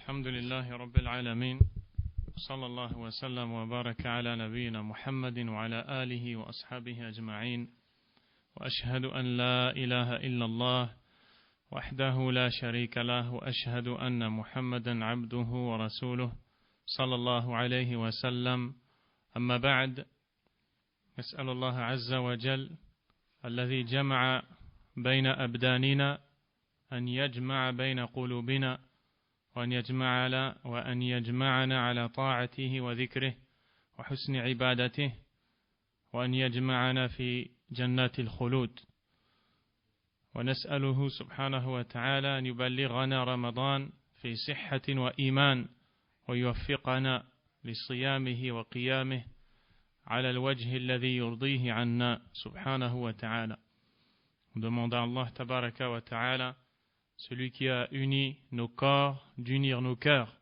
الحمد لله رب العالمين صلى الله وسلم وبارك على نبينا محمد وعلى آله وأصحابه أجمعين وأشهد أن لا إله إلا الله وحده لا شريك له وأشهد أن محمدا عبده ورسوله صلى الله عليه وسلم أما بعد نسأل الله عز وجل الذي جمع بين أبداننا أن يجمع بين قلوبنا وأن يجمعنا على طاعته وذكره وحسن عبادته وأن يجمعنا في جنات الخلود ونسأله سبحانه وتعالى أن يبلغنا رمضان في صحة وإيمان ويوفقنا لصيامه وقيامه على الوجه الذي يرضيه عنا سبحانه وتعالى. Nous demandons à Allah tabaraka wa ta'ala, celui qui a uni nos corps, d'unir nos cœurs,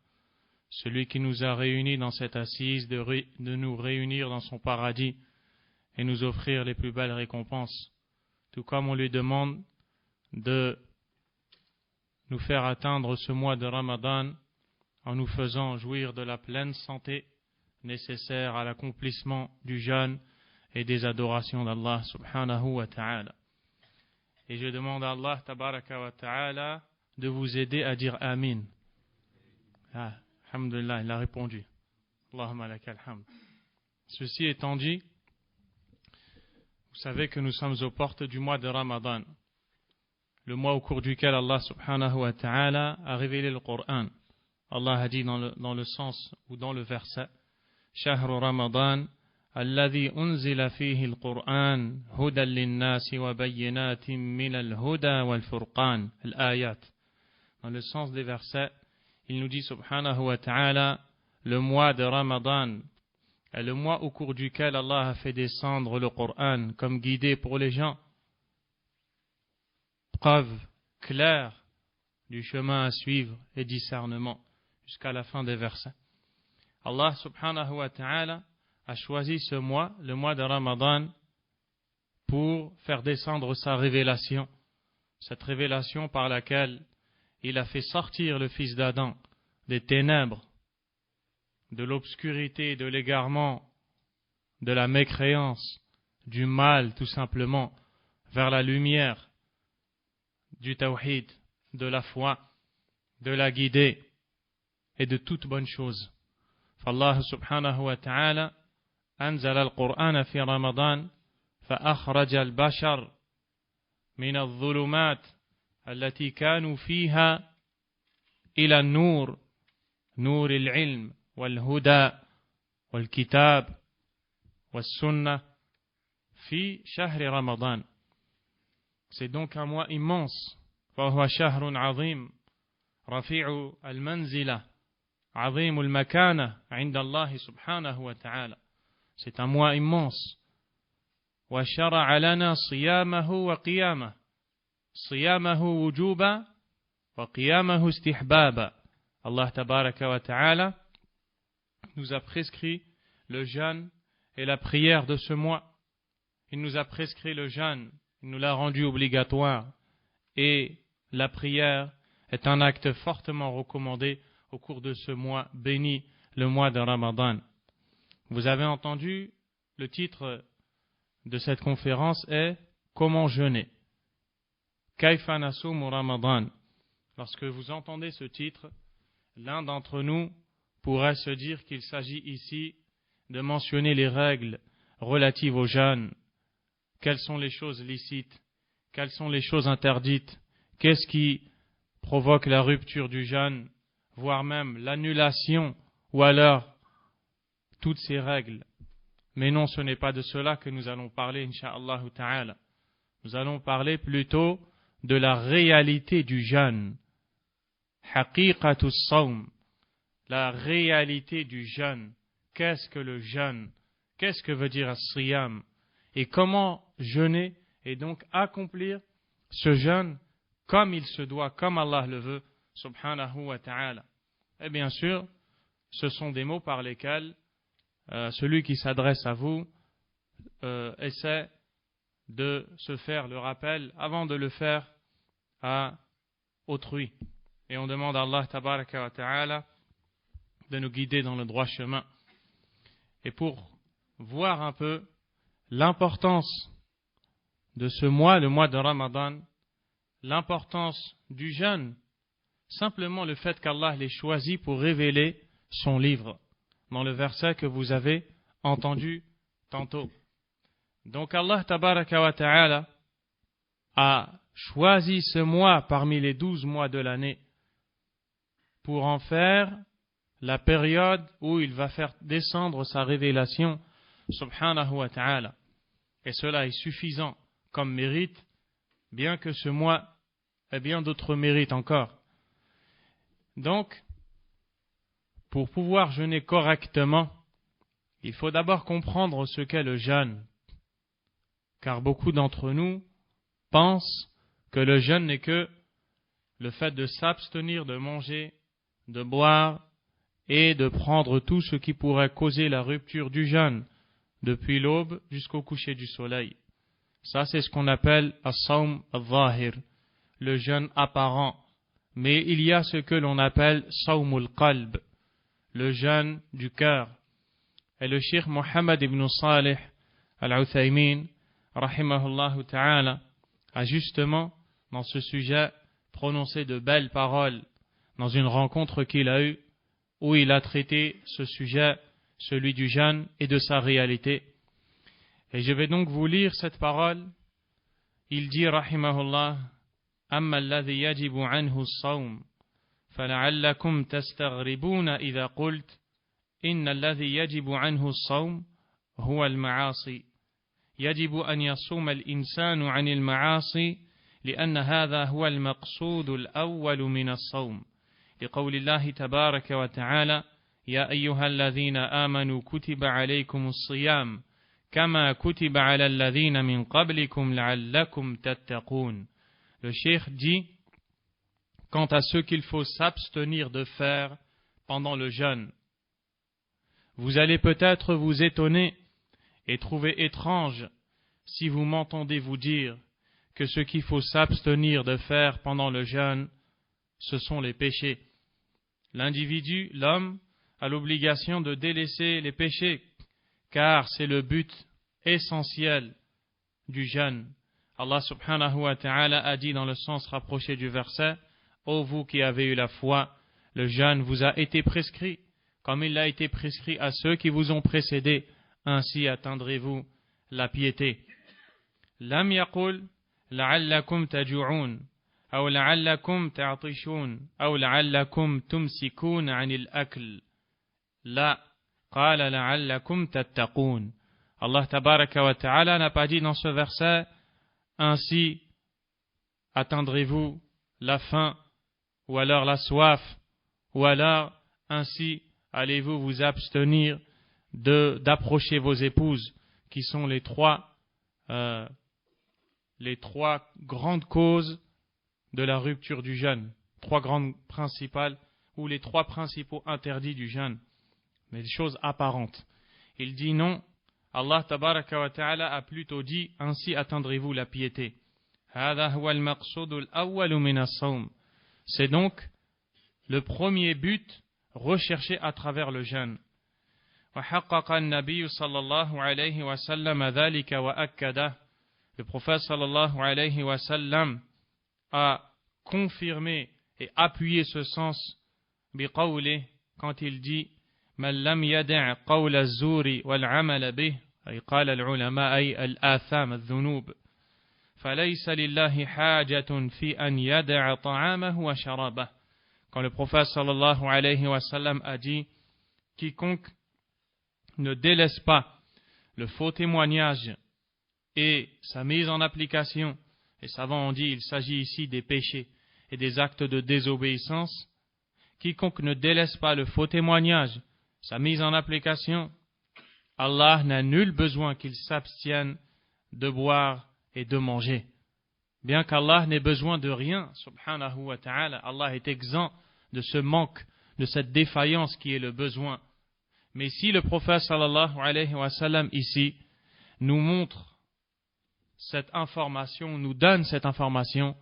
celui qui nous a réunis dans cette assise, de nous réunir dans son paradis et nous offrir les plus belles récompenses. Tout comme on lui demande de nous faire atteindre ce mois de Ramadan en nous faisant jouir de la pleine santé nécessaire à l'accomplissement du jeûne et des adorations d'Allah subhanahu wa ta'ala. Et je demande à Allah tabaraka wa ta'ala de vous aider à dire Amin. Ah, alhamdulillah, il a répondu. Allahumma lakal hamd. Ceci étant dit, vous savez que nous sommes aux portes du mois de Ramadan, le mois au cours duquel Allah subhanahu wa ta'ala a révélé le Coran. Allah a dit dans le sens ou dans le verset Shahru Ramadan الذي أنزل فيه القرآن هدى للناس وبينات من الهدى والفرقان الآيات. Dans le sens des versets, il nous dit subhanahu wa ta'ala, le mois de Ramadan est le mois au cours duquel Allah a fait descendre le Coran comme guidé pour les gens, preuve claire du chemin à suivre et discernement jusqu'à la fin des versets. Allah subhanahu wa ta'ala a choisi ce mois, le mois de Ramadan, pour faire descendre sa révélation, cette révélation par laquelle il a fait sortir le fils d'Adam des ténèbres, de l'obscurité, de l'égarement, de la mécréance, du mal tout simplement, vers la lumière du tawhid, de la foi, de la guidée et de toute bonne chose. فالله سبحانه وتعالى أنزل القرآن في رمضان فأخرج البشر من الظلمات التي كانوا فيها إلى النور، نور العلم والهدى والكتاب والسنة في شهر رمضان. C'est donc un mois immense. فهو شهر عظيم رفيع المنزلة عظيم المكانة عند الله سبحانه وتعالى. C'est un mois immense. وشرع لنا صيامه وقيامه، صيامه وجوبا وقيامه استحبابا. Allah tabaraka wa ta'ala nous a prescrit le jeûne et la prière de ce mois. Il nous a prescrit le jeûne, il nous l'a rendu obligatoire, et la prière est un acte fortement recommandé au cours de ce mois béni, le mois de Ramadan. Vous avez entendu, le titre de cette conférence est Comment jeûner? Kayfa nasumu Ramadan. Lorsque vous entendez ce titre, l'un d'entre nous pourrait se dire qu'il s'agit ici de mentionner les règles relatives au jeûne. Quelles sont les choses licites? Quelles sont les choses interdites? Qu'est-ce qui provoque la rupture du jeûne, voire même l'annulation, ou alors toutes ces règles? Mais non, ce n'est pas de cela que nous allons parler, incha'Allah ta'ala. Nous allons parler plutôt de la réalité du jeûne. Haqiqatus sawm. La réalité du jeûne. Qu'est-ce que le jeûne? Qu'est-ce que veut dire as-siyam? Et comment jeûner et donc accomplir ce jeûne comme il se doit, comme Allah le veut, subhanahu wa ta'ala. Et bien sûr, ce sont des mots par lesquels celui qui s'adresse à vous essaie de se faire le rappel avant de le faire à autrui. et on demande à Allah tabaraka wa ta'ala de nous guider dans le droit chemin. Et pour voir un peu l'importance de ce mois, le mois de Ramadan, l'importance du jeûne, simplement le fait qu'Allah l'ait choisi pour révéler son livre, dans le verset que vous avez entendu tantôt. Donc Allah tabaraka wa ta'ala a choisi ce mois parmi les 12 mois de l'année pour en faire la période où il va faire descendre sa révélation subhanahu wa ta'ala. Et cela est suffisant comme mérite, bien que ce mois ait bien d'autres mérites encore. Donc, pour pouvoir jeûner correctement, il faut d'abord comprendre ce qu'est le jeûne. Car beaucoup d'entre nous pensent que le jeûne n'est que le fait de s'abstenir de manger, de boire et de prendre tout ce qui pourrait causer la rupture du jeûne depuis l'aube jusqu'au coucher du soleil. Ça, c'est ce qu'on appelle as-sawm al-zahir, le jeûne apparent. Mais il y a ce que l'on appelle sawmul qalb, le jeûne du cœur. Et le cheikh Mohammed ibn Salih al-Uthaymin, rahimahullah ta'ala, a justement, dans ce sujet, prononcé de belles paroles dans une rencontre qu'il a eue, où il a traité ce sujet, celui du jeûne et de sa réalité. Et je vais donc vous lire cette parole. Il dit, rahimahullah, أما الذي يجب عنه الصوم فلعلكم تستغربون إذا قلت إن الذي يجب عنه الصوم هو المعاصي يجب أن يصوم الإنسان عن المعاصي لأن هذا هو المقصود الأول من الصوم لقول الله تبارك وتعالى يا أيها الذين آمنوا كتب عليكم الصيام كما كتب على الذين من قبلكم لعلكم تتقون. Le cheikh dit, quant à ce qu'il faut s'abstenir de faire pendant le jeûne, vous allez peut-être vous étonner et trouver étrange si vous m'entendez vous dire que ce qu'il faut s'abstenir de faire pendant le jeûne, ce sont les péchés. L'individu, l'homme, a l'obligation de délaisser les péchés, car c'est le but essentiel du jeûne. Allah subhanahu wa ta'ala a dit dans le sens rapproché du verset, ô vous qui avez eu la foi, le jeûne vous a été prescrit, comme il l'a été prescrit à ceux qui vous ont précédés, ainsi atteindrez-vous la piété. Lam yaqul la'allakum taju'un, aw la'allakum ta'tishun, aw la'allakum tumsikun 'anil akl. La qala la'allakum tattaqun. Allah tabaraka wa ta'ala n'a pas dit dans ce verset, ainsi atteindrez-vous la faim, ou alors la soif, ou alors ainsi allez-vous vous abstenir d'approcher vos épouses, qui sont les trois grandes causes de la rupture du jeûne, trois grandes principales, ou les trois principaux interdits du jeûne, mais des choses apparentes. Il dit non. Allah tabaraka wa ta'ala a plutôt dit, ainsi atteindrez-vous la piété. C'est donc le premier but recherché à travers le jeûne. Le prophète sallallahu alayhi wa sallam a confirmé et appuyé ce sens biqawli quand il dit من لم يدع قول الزور والعمل به أي قال العلماء أي الآثام الذنوب فليس لله حاجة في أن يدع طعامه وشرابه. Quand le prophète sallallahu alayhi wa sallam a dit quiconque ne délaisse pas le faux témoignage et sa mise en application, les savants ont dit il s'agit ici des péchés et des actes de désobéissance, quiconque ne délaisse pas le faux témoignage, sa mise en application, Allah n'a nul besoin qu'il s'abstienne de boire et de manger. Bien qu'Allah n'ait besoin de rien, subhanahu wa ta'ala, Allah est exempt de ce manque, de cette défaillance qui est le besoin. Mais si le prophète sallallahu alayhi wa sallam ici nous montre cette information, nous donne cette information,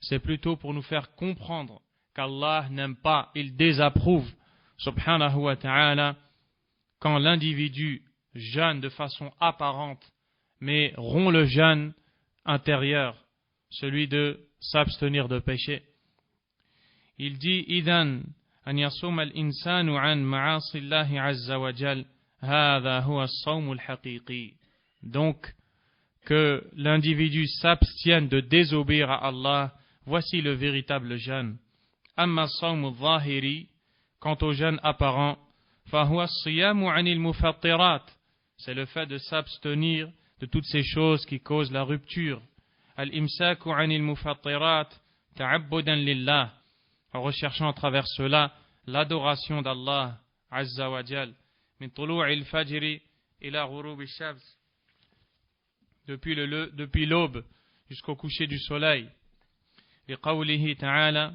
c'est plutôt pour nous faire comprendre qu'Allah n'aime pas, il désapprouve, subhanahu wa ta'ala, quand l'individu jeûne de façon apparente, mais rompt le jeûne intérieur, celui de s'abstenir de péché. Il dit إذن أن يصوم الإنسان عن معاصي الله عز وجل هذا هو الصوم الحقيقي. Donc, que l'individu s'abstienne de désobéir à Allah, voici le véritable jeûne. أما الصوم الظاهري, quant au jeûne apparent, فهو الصيام عن المفطرات, c'est le fait de s'abstenir de toutes ces choses qui causent la rupture. الإمساك عن المفطرات تعبدا لله, en recherchant à travers cela l'adoration d'Allah Azza wa Jal, min tulu'i al-fajri ila ghurub al-shams, depuis l'aube jusqu'au coucher du soleil. liqawlihi ta'ala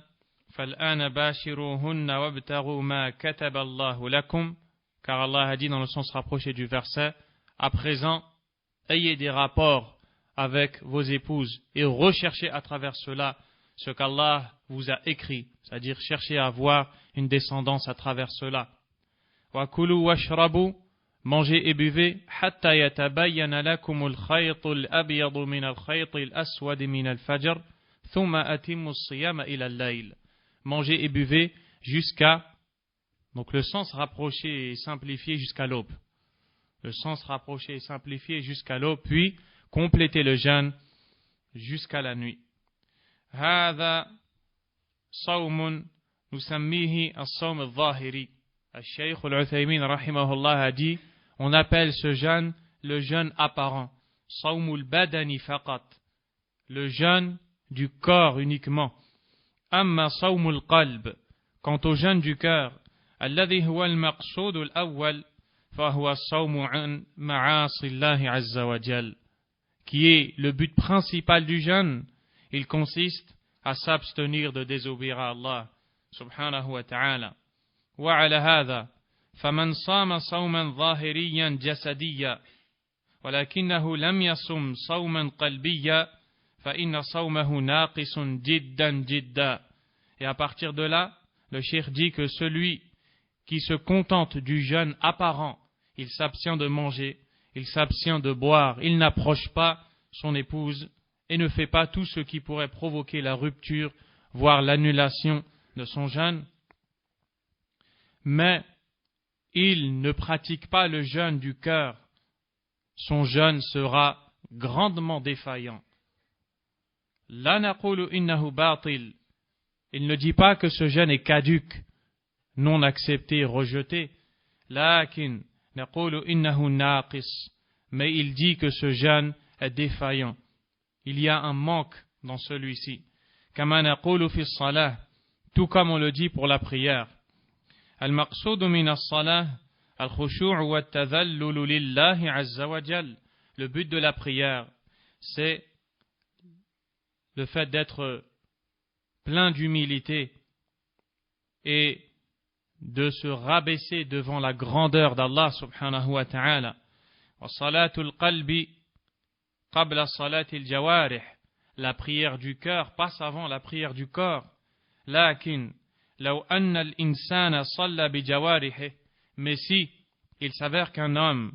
fal'ana bashiruhunna wabtaghu ma kataba Allahu lakum, car Allah a dit dans le sens rapproché du verset, à présent ayez des rapports avec vos épouses et recherchez à travers cela ce qu'Allah vous a écrit, c'est-à-dire cherchez à avoir une descendance à travers cela. Wa kulu washrabu, mangez et buvez, hatta yatabayyana lakum al-khayt al-abyad min al-khayt al-aswad min al-fajr, thumma atimmu as-siyama ila al-layl. Mangez et buvez jusqu'à, donc le sens rapproché et simplifié jusqu'à l'aube. Le sens rapproché et simplifié jusqu'à l'aube, puis complétez le jeûne jusqu'à la nuit. هذا صوم نسميه الصوم الظاهري. الشيخ العثيمين رحمه الله a dit, on appelle ce jeûne le jeûne apparent. صوم البدن فقط, le jeûne du corps uniquement. أما صوم القلب, quant au jeûne du cœur, الذي هو المقصود الأول فهو الصوم عن معاصي الله عز وجل, qui est le but principal du jeûne. Il consiste à s'abstenir de désobéir à Allah subhanahu wa ta'ala. وعلى هذا فمن صام صوما ظاهريا جسديا ولكنه لم يصم صوما قلبيا فإن صومه ناقص جدا جدا. Et à partir de là, le cheikh dit que celui qui se contente du jeûne apparent, il s'abstient de manger, il s'abstient de boire, il n'approche pas son épouse et ne fait pas tout ce qui pourrait provoquer la rupture, voire l'annulation de son jeûne, mais il ne pratique pas le jeûne du cœur, son jeûne sera grandement défaillant. La naqulu innahu batil, il ne dit pas que ce jeûne est caduc, non accepté, rejeté, lakin naqulu innahu naqis, mais il dit que ce jeûne est défaillant. Il y a un manque dans celui-ci. Kama naqulu fi as-salah, tout comme on le dit pour la prière. Al-maqsoud min as-salah al-khushu' wa at-tadhallul lillahi azza wa jal. Le but de la prière, c'est le fait d'être plein d'humilité et de se rabaisser devant la grandeur d'Allah subhanahu wa ta'ala. Wa salatul qalbi qabla salatil jawarih, la prière du cœur passe avant la prière du corps. Lakin law anna al-insana salla bi jawarihi, mais si il s'avère qu'un homme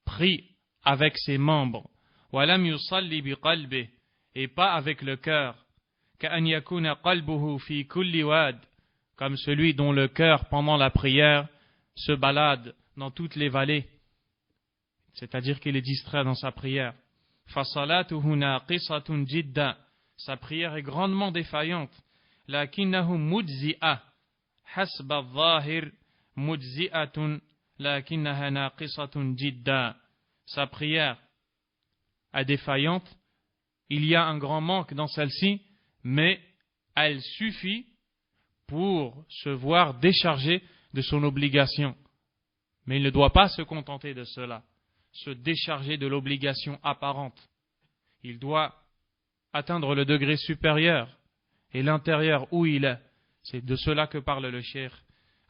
prie avec ses membres, wa lam yusalli bi qalbihi, et pas avec le cœur, ka'an yakuna qalbuhu fi kulli wad, comme celui dont le cœur pendant la prière se balade dans toutes les vallées, c'est-à-dire qu'il est distrait dans sa prière. فَصَلَاتُهُ نَاقِصَةٌ جِدًّا, sa prière est grandement défaillante. لَكِنَّهُ مُجْزِئَةٌ حَسْبَ الظَّاهِرِ مُجْزِئَةٌ لَكِنَّهَا نَاقِصَةٌ جِدًّا, sa prière est défaillante, il y a un grand manque dans celle-ci, mais elle suffit pour se voir déchargé de son obligation. Mais il ne doit pas se contenter de cela, se décharger de l'obligation apparente. Il doit atteindre le degré supérieur et l'intérieur où il est. C'est de cela que parle le cheikh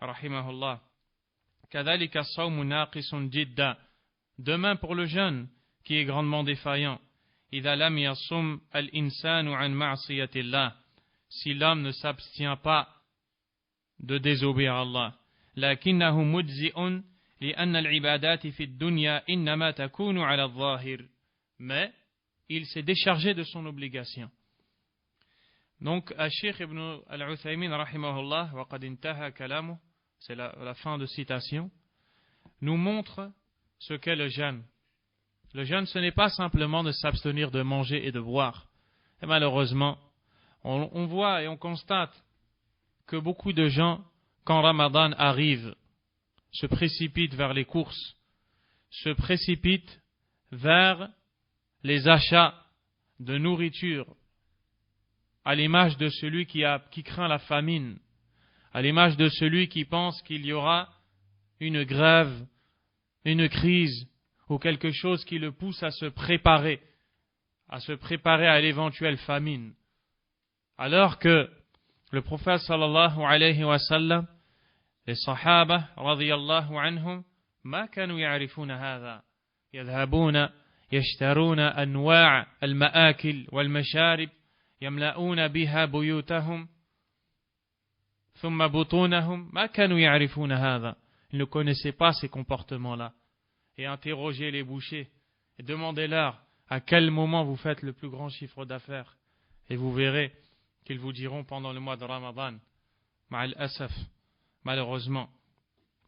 rahimahullah. Kadhalika as-sawmu naqisun jiddan. Demain pour le jeûne qui est grandement défaillant. Idha lam yasum al-insanu an ma'siyatillah. Si l'homme ne s'abstient pas de désobéir à Allah. لكنه مجزئ لأن العبادات في الدنيا إنما تكون على الظاهر. Mais il s'est déchargé de son obligation. Donc, Cheikh Ibn al-Uthaymin rahimahullah, وقد انتهى كلامه, c'est la fin de citation, nous montre ce qu'est le jeûne. Le jeûne, ce n'est pas simplement de s'abstenir de manger et de boire. Et malheureusement, on voit et on constate que beaucoup de gens, quand Ramadan arrive, se précipitent vers les courses, se précipitent vers les achats de nourriture, à l'image de celui qui craint la famine, à l'image de celui qui pense qu'il y aura une grève, une crise ou quelque chose qui le pousse à se préparer à l'éventuelle famine. Alors que le prophète sallallahu alayhi wa sallam, les sahaba radiyallahu anhum, ما كانوا يعرفون هذا يذهبون يشترون أنواع المآكل والمشارب يملؤون بها بيوتهم ثم بطونهم ما كانوا يعرفون هذا. Ils ne connaissaient pas ces comportements-là. Et interrogez les bouchers et demandez-leur à quel moment vous faites le plus grand chiffre d'affaires. Et vous verrez qu'ils vous diront pendant le mois de Ramadan. Ma'al asaf, malheureusement.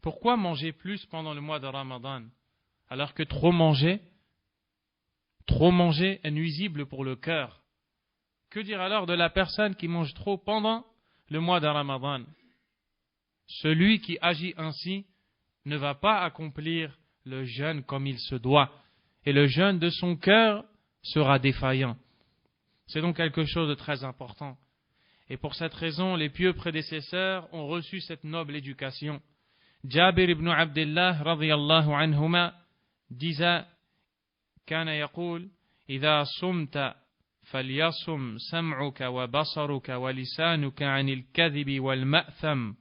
Pourquoi manger plus pendant le mois de Ramadan alors que trop manger est nuisible pour le cœur? Que dire alors de la personne qui mange trop pendant le mois de Ramadan? Celui qui agit ainsi ne va pas accomplir le jeûne comme il se doit, et le jeûne de son cœur sera défaillant. C'est donc quelque chose de très important. Et pour cette raison, les pieux prédécesseurs ont reçu cette noble éducation. Jabir ibn Abdullah radiyallahu anhuma disait كان يقول إذا صمت فليصم سمعك وبصرك ولسانك عن الكذب والمأثم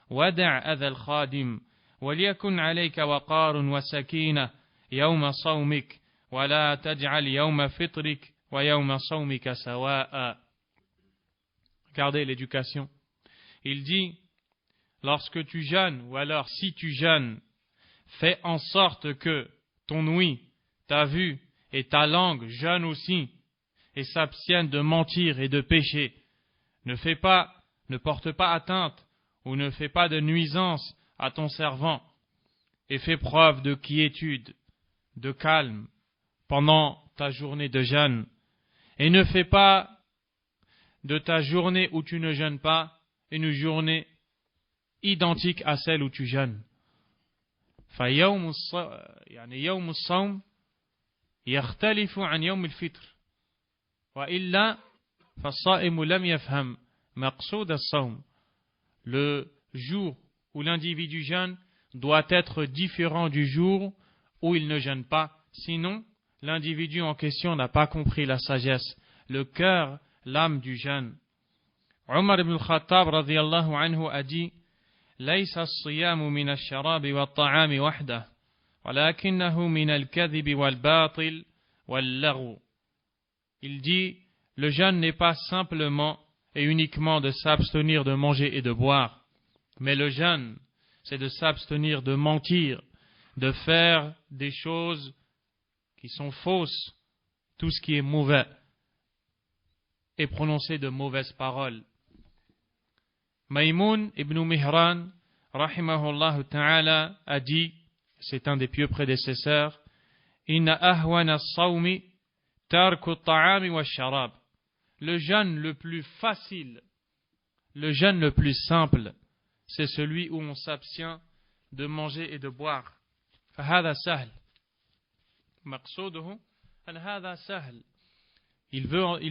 ودع أذى الخادم وليكن عليك وقار وسكينة يوم صومك ولا تجعل يوم فطرك ويوم صومك سواء. Regardez l'éducation. Il dit, lorsque tu jeûnes, ou alors si tu jeûnes, fais en sorte que ton ouïe, ta vue et ta langue jeûnent aussi et s'abstiennent de mentir et de pécher. Ne porte pas atteinte ou ne fais pas de nuisance à ton servant et fais preuve de quiétude, de calme pendant ta journée de jeûne et ne fais pas de ta journée où tu ne jeûnes pas une journée identique à celle où tu jeûnes. فيوم يوم الصوم يختلف عن يوم الفطر وإلا فالصائم لم يفهم مقصود الصوم. Le jour où l'individu jeûne doit être différent du jour où il ne jeûne pas. Sinon, l'individu en question n'a pas compris la sagesse, le cœur, l'âme du jeûne. Omar ibn al-Khattab radiyallahu anhu a dit ليس الصيام من الشراب والطعام وحده ولكنه من الكذب والباطل واللغو. Il dit, le jeûne n'est pas simplement et uniquement de s'abstenir de manger et de boire, mais le jeûne, c'est de s'abstenir de mentir, de faire des choses qui sont fausses, tout ce qui est mauvais, et prononcer de mauvaises paroles. Maïmoun ibn Mihran, rahimahullah ta'ala, a dit, c'est un des pieux prédécesseurs, Inna ahwana as-sawmi tarku at-ta'ami wash-sharab. Le jeûne le plus facile, le jeûne le plus simple, c'est celui où on s'abstient de manger et de boire. فهذا سهل. مقصوده أن هذا سهل. Il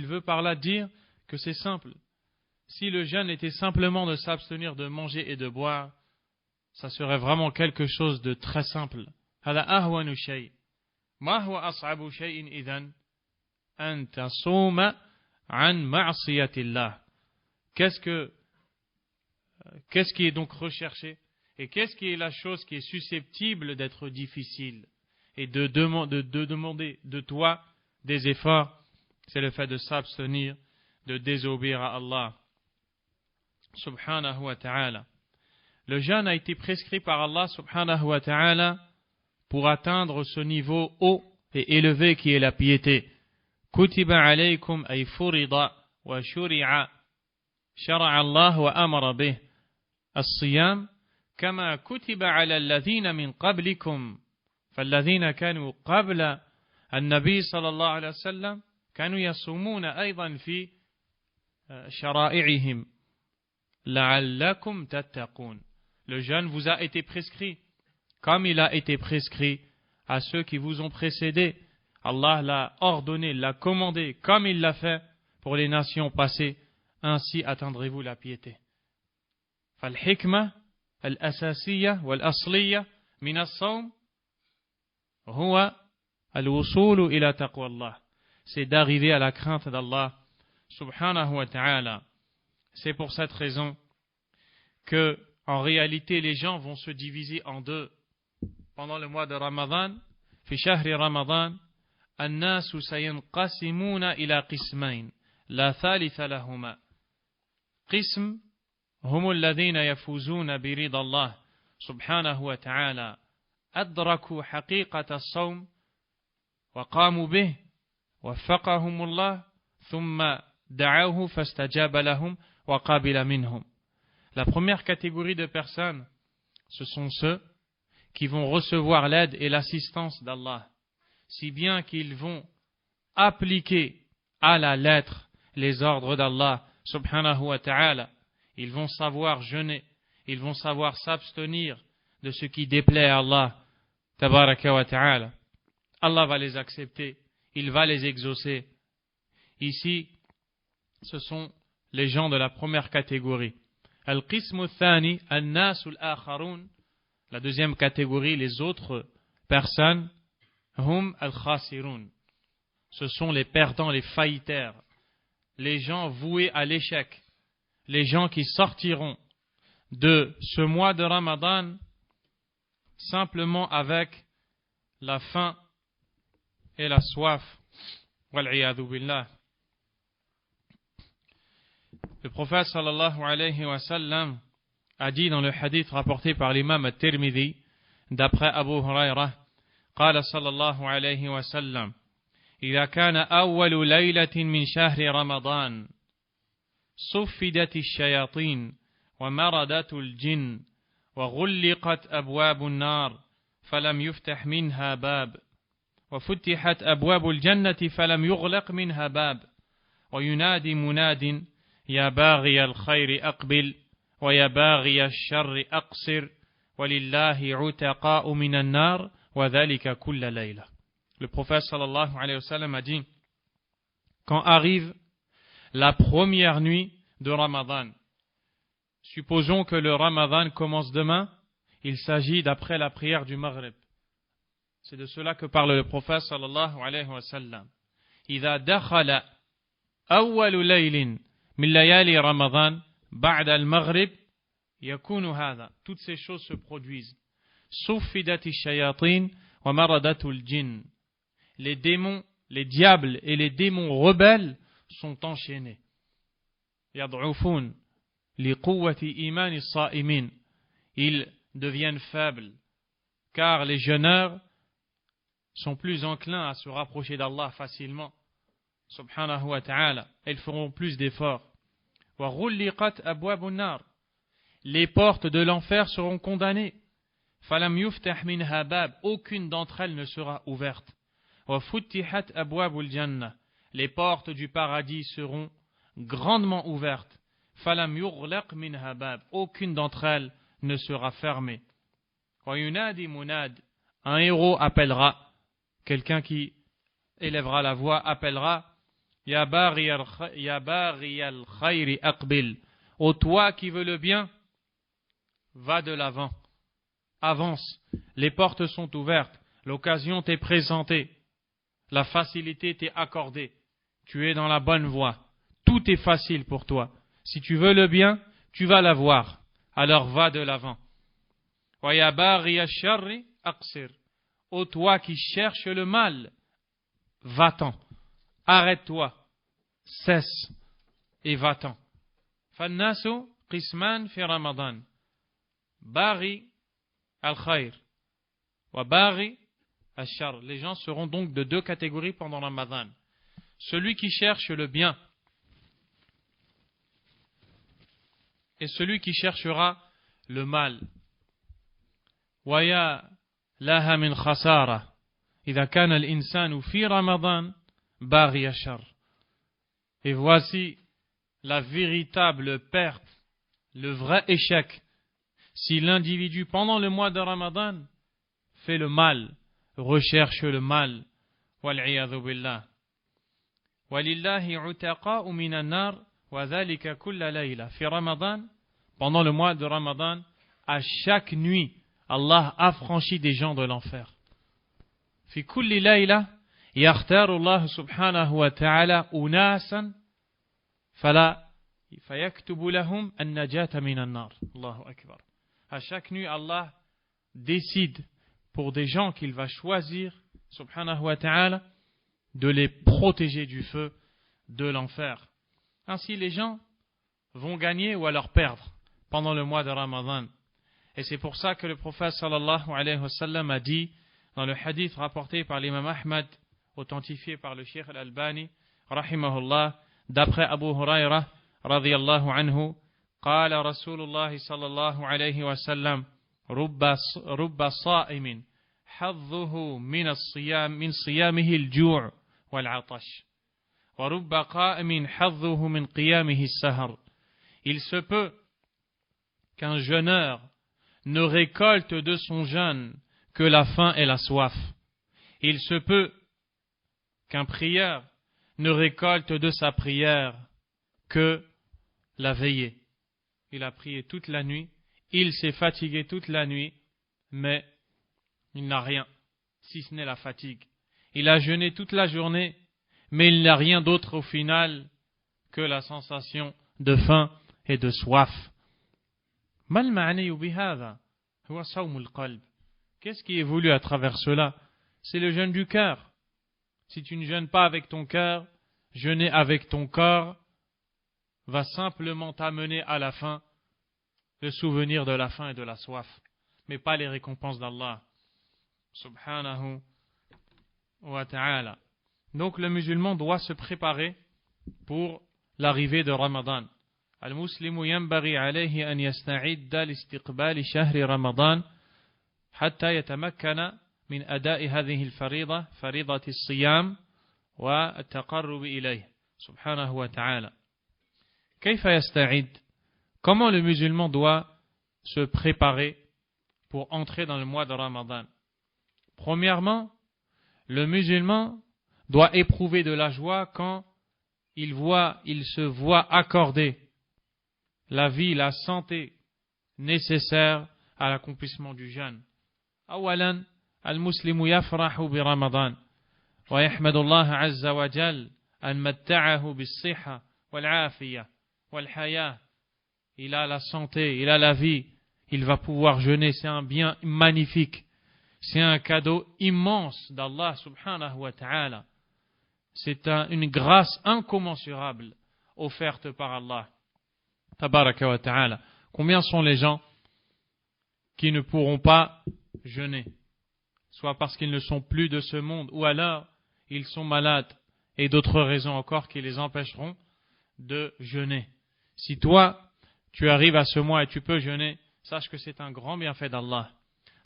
veut par là dire que c'est simple. Si le jeûne était simplement de s'abstenir de manger et de boire, ça serait vraiment quelque chose de très simple. هذا أهون شيء. ما هو أصعب شيء إذن؟ أن تصوم عن معصية الله. Qu'est-ce qui est donc recherché? Et qu'est-ce qui est la chose qui est susceptible d'être difficile et de demander de toi des efforts? C'est le fait de s'abstenir, de désobéir à Allah subhanahu wa ta'ala. Le jeûne a été prescrit par Allah subhanahu wa ta'ala pour atteindre ce niveau haut et élevé qui est la piété. Kutiba alaykum ay furida wa shuri'a shara'a Allah wa amara bih as-siyam kama kutiba ala alladhina min qablikum falladhina kanu qabla an-nabi sallallahu alayhi wa sallam kanu yasumuna aydan fi shara'ihim la'allakum tattaqun. Le jeûne vous a été prescrit comme il a été prescrit à ceux qui vous ont précédés. Allah l'a ordonné, l'a commandé, comme il l'a fait pour les nations passées. Ainsi atteindrez-vous la piété. فالحكمة الأساسية والأصلية من الصوم هو الوصول إلى تقوى الله. C'est d'arriver à la crainte d'Allah subhanahu wa ta'ala. C'est pour cette raison que, en réalité, les gens vont se diviser en deux. Pendant le mois de Ramadan, في شهر رمضان الناس سينقسمون إلى قسمين لا ثالث لهما. قسم هم الذين يفوزون برضا الله سبحانه وتعالى أدركوا حقيقة الصوم وقاموا به وفقهم الله ثم دعوه فاستجاب لهم وقابل منهم. La première catégorie de personnes, ce sont ceux qui vont recevoir l'aide et l'assistance d'Allah, si bien qu'ils vont appliquer à la lettre les ordres d'Allah subhanahu wa ta'ala. Ils vont savoir jeûner, ils vont savoir s'abstenir de ce qui déplaît à Allah tabaraka wa ta'ala. Allah va les accepter, il va les exaucer. Ici, ce sont les gens de la première catégorie. Al-qismu thani, al-nasu al-akharun. La deuxième catégorie, les autres personnes, hum al-khasirun. Ce sont les perdants, les faillitaires, les gens voués à l'échec, les gens qui sortiront de ce mois de Ramadan simplement avec la faim et la soif. Wal'iyadhu billah. Le prophète sallallahu alayhi wa sallam a dit dans le hadith rapporté par l'imam al-Tirmidhi d'après Abu Hurairah قال صلى الله عليه وسلم إذا كان أول ليلة من شهر رمضان صفدت الشياطين ومردت الجن وغلقت أبواب النار فلم يفتح منها باب وفتحت أبواب الجنة فلم يغلق منها باب وينادي مناد يا باغي الخير أقبل ويا باغي الشر أقصر ولله عتقاء من النار وذلك كل ليلة. Le prophète sallallahu alayhi wa sallam a dit, quand arrive la première nuit de Ramadan, supposons que le Ramadan commence demain, il s'agit d'après la prière du Maghrib. C'est de cela que parle le prophète sallallahu alayhi wa sallam. إذا دخل أول ليل من ليالي رمضان بعد المغرب يكون هذا. Toutes ces choses se produisent. صفدت الشياطين ومردت الجن. Les démons, les diables et les démons rebelles sont enchaînés. يضعفون لقوة إيمان الصائمين. Ils deviennent faibles car les jeûneurs sont plus enclins à se rapprocher d'Allah facilement subhanahu wa ta'ala. Ils feront plus d'efforts. وغلقت أبواب النار. Les portes de l'enfer seront condamnées. فلم يفتح منها باب. Aucune d'entre elles ne sera ouverte. وفتحت أبواب الجنة. Les portes du paradis seront grandement ouvertes. فلم يغلق منها باب. Aucune d'entre elles ne sera fermée. وينادي مناد. Un héros appellera, quelqu'un qui élèvera la voix appellera Ya baghi al-khayri aqbil. Ô toi qui veux le bien, va de l'avant, avance. Les portes sont ouvertes, l'occasion t'est présentée, la facilité t'est accordée. Tu es dans la bonne voie, tout est facile pour toi. Si tu veux le bien, tu vas l'avoir. Alors va de l'avant. Wa ya baghi al-sharri aqsir. Ô toi qui cherches le mal, va-t'en, arrête-toi, cesse et va-t'en. Fannasu qisman fi Ramadan. Bari al-khayr wa bari al-shar. Les gens seront donc de deux catégories pendant Ramadan. Celui qui cherche le bien et celui qui cherchera le mal. Wa ya laha min khasara idha kana al-insanu fi Ramadan bari al-shar. Et voici la véritable perte, le vrai échec, si l'individu pendant le mois de Ramadan fait le mal, recherche le mal. Wal'iyadhu billah. Walillahi utaqa'u minan nar wa dhalika kulla layla. Fi Ramadan, pendant le mois de Ramadan, à chaque nuit, Allah affranchit des gens de l'enfer. Fi kulli layla yakhtaru Allah subhanahu wa ta'ala unasan fala fayaktubu lahum an-najata minan nar. Allahu akbar. À chaque nuit, Allah décide pour des gens qu'il va choisir, subhanahu wa ta'ala, de les protéger du feu de l'enfer. Ainsi, les gens vont gagner ou alors perdre pendant le mois de Ramadan. Et c'est pour ça que le prophète sallallahu alayhi wa sallam a dit, dans le hadith rapporté par l'imam Ahmad, authentifié par le Cheikh al-Albani, rahimahullah, d'après Abu Huraira, radiyallahu anhu, قال رسول الله صلى الله عليه وسلم رب صائم حظه من صيامه الجوع والعطش ورب قائم حظه من قيامه السهر. Il se peut qu'un jeûneur ne récolte de son jeûne que la faim et la soif. Il se peut qu'un prieur ne récolte de sa prière que la veillée. Il a prié toute la nuit, il s'est fatigué toute la nuit, mais il n'a rien, si ce n'est la fatigue. Il a jeûné toute la journée, mais il n'a rien d'autre au final que la sensation de faim et de soif. Qu'est-ce qui est voulu à travers cela? C'est le jeûne du cœur. Si tu ne jeûnes pas avec ton cœur, jeûner avec ton corps va simplement t'amener à la fin le souvenir de la faim et de la soif, mais pas les récompenses d'Allah subhanahu wa ta'ala. Donc le musulman doit se préparer pour l'arrivée de Ramadan. Al-Muslimu yanbaghi alayhi an yasta'idda li-istiqbali shahri Ramadan hatta yatamakkana min ada'i hadhihi al-farida, faridati as-siyam wa at-taqarrub ilayhi subhanahu wa ta'ala. Kayfa yasta'id? Comment le musulman doit se préparer pour entrer dans le mois de Ramadan? Premièrement, le musulman doit éprouver de la joie quand il se voit accorder la vie, la santé nécessaire à l'accomplissement du jeûne. Awalan, al-muslimu yafrahu bi Ramadan wa yahmadu Allah azza wa jal an matta'ahu bis-sihha wal-'afiyah wal-hayah. Il a la santé, il a la vie, il va pouvoir jeûner, c'est un bien magnifique. C'est un cadeau immense d'Allah subhanahu wa ta'ala. C'est une grâce incommensurable offerte par Allah tabaraka wa ta'ala. Combien sont les gens qui ne pourront pas jeûner, soit parce qu'ils ne sont plus de ce monde, ou alors ils sont malades, et d'autres raisons encore qui les empêcheront de jeûner. Si toi, tu arrives à ce mois et tu peux jeûner, sache que c'est un grand bienfait d'Allah.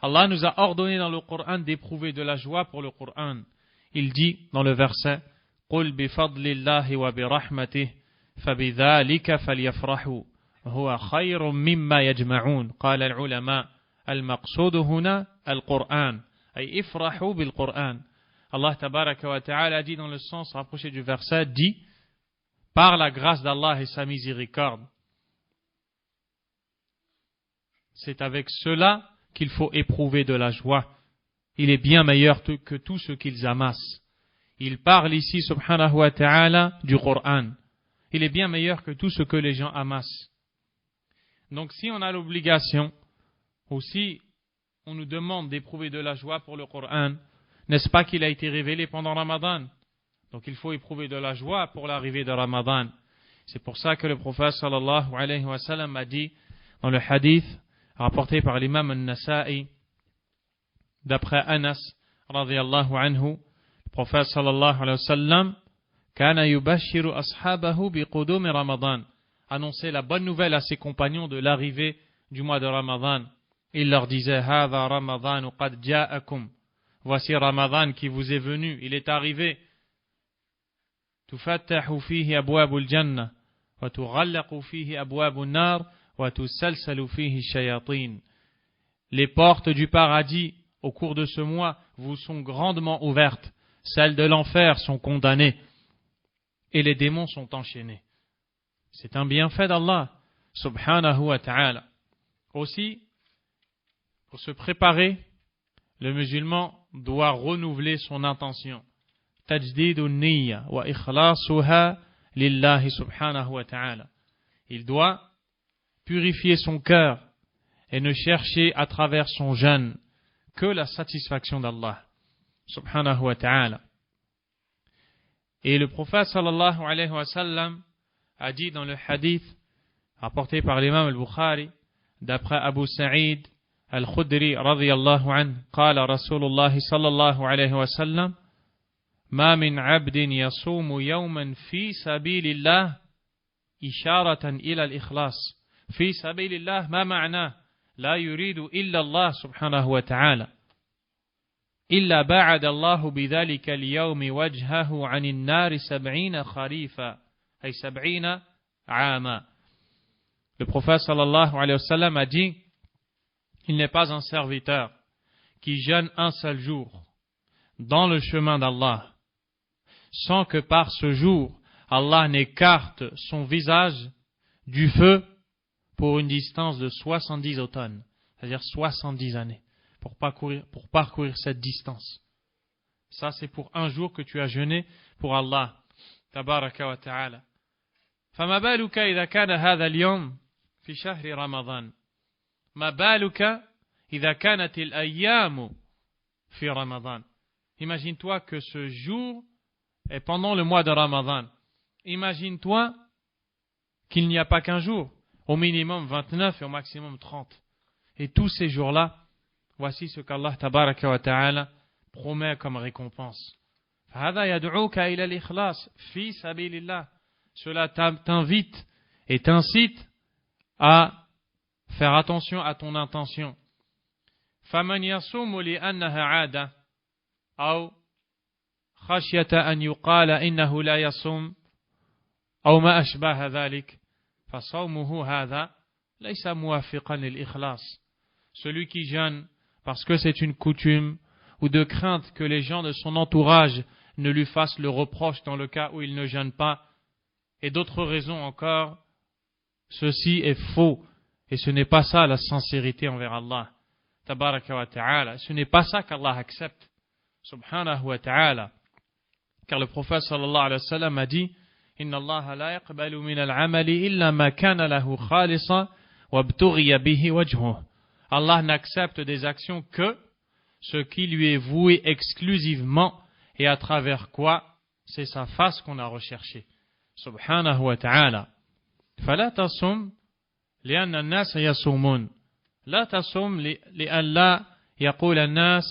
Allah nous a ordonné dans le Coran d'éprouver de la joie pour le Coran. Il dit dans le verset قُلْ بِفَضْلِ اللَّهِ وَبِرَحْمَتِهِ فَبِذَلِكَ فَلْيَفْرَحُوا هُوَ خَيْرٌ مِمَّا يَجْمَعُونَ قال العلماء المقصود هنا القرآن أي افرحوا بالقرآن. Allah tabaraka wa ta'ala dit dans le sens rapproché du verset, dit par la grâce d'Allah et sa miséricorde, c'est avec cela qu'il faut éprouver de la joie. Il est bien meilleur que tout ce qu'ils amassent. Il parle ici, subhanahu wa ta'ala, du Coran. Il est bien meilleur que tout ce que les gens amassent. Donc si on a l'obligation, ou si on nous demande d'éprouver de la joie pour le Coran, n'est-ce pas qu'il a été révélé pendant Ramadan? Donc il faut éprouver de la joie pour l'arrivée de Ramadan. C'est pour ça que le prophète sallallahu alayhi wa sallam a dit dans le hadith rapporté par l'imam al-Nasa'i, d'après Anas, radiyallahu anhu, le prophète sallallahu alayhi wa sallam, kana yubashiru ashabahu biqudumi Ramadan, annonçait la bonne nouvelle à ses compagnons de l'arrivée du mois de Ramadan. Il leur disait, hadha Ramadan qad ja'akum, voici Ramadan qui vous est venu, il est arrivé. Tufattahu fihi abwabul jannah, wa tughallaqu fihi abwabun nar, wa tusalsalu fihi shayatin. Les portes du paradis au cours de ce mois vous sont grandement ouvertes, celles de l'enfer sont condamnées et les démons sont enchaînés. C'est un bienfait d'Allah subhanahu wa ta'ala. Aussi, pour se préparer, le musulman doit renouveler son intention. Tajdidun niyya wa ikhlasuha lillahi subhanahu wa ta'ala. Il doit purifier son cœur et ne chercher à travers son jeûne que la satisfaction d'Allah subhanahu wa ta'ala. Et le prophète sallallahu alayhi wa sallam a dit dans le hadith rapporté par l'imam al-Bukhari d'après Abu Sa'id al-Khudri radiyallahu anhu, qala Rasulullah sallallahu alayhi wa sallam, ma min abdin yasumu yawman fi sabilillah isharatan ila al-ikhlas. Fi sabilillah ma ma'na la yuridu illa Allah subhanahu wa ta'ala إلا بعد الله بذلك اليوم وجهه عن النار 70 خريفا أي 70 عاما. Le prophète sallallahu alayhi wa sallam a dit, il n'est pas un serviteur qui jeûne un seul jour dans le chemin d'Allah sans que par ce jour Allah n'écarte son visage du feu pour une distance de 70 automnes, c'est-à-dire 70 années. Pour parcourir cette distance. Ça, c'est pour un jour que tu as jeûné pour Allah. Tabaraka wa ta'ala. فما بالك إذا كان هذا اليوم في شهر رمضان. ما بالك إذا كانت الأيام في رمضان. Imagine-toi que ce jour est pendant le mois de Ramadan. Imagine-toi qu'il n'y a pas qu'un jour, au minimum 29 et au maximum 30. Et tous ces jours-là, voici ce qu'Allah tabaraka wa ta'ala promet comme récompense. فهذا يدعوك إلى الإخلاص في سبيل الله. Cela t'invite et t'incite à faire attention à ton intention. فمن يصوم لأنها عادة أو خشية أن يقال إنه لا يصوم أو ما أشبه ذلك فصومه هذا ليس موافقا للإخلاص. Celui qui jeûne parce que c'est une coutume ou de crainte que les gens de son entourage ne lui fassent le reproche dans le cas où il ne jeûne pas, et d'autres raisons encore, ceci est faux, et ce n'est pas ça la sincérité envers Allah, tabaraka wa ta'ala, ce n'est pas ça qu'Allah accepte, subhanahu wa ta'ala, car le prophète sallallahu alayhi wa sallam a dit, inna Allah la yaqbalu min al-amali illa ma kana lahu khalisa wa btughiya bihi wajhuh. Allah n'accepte des actions que ce qui lui est voué exclusivement et à travers quoi c'est sa face qu'on a recherché. Subhanahu wa ta'ala. فلا تصم لأن الناس يصومون. لا تصم لأن لا يقول الناس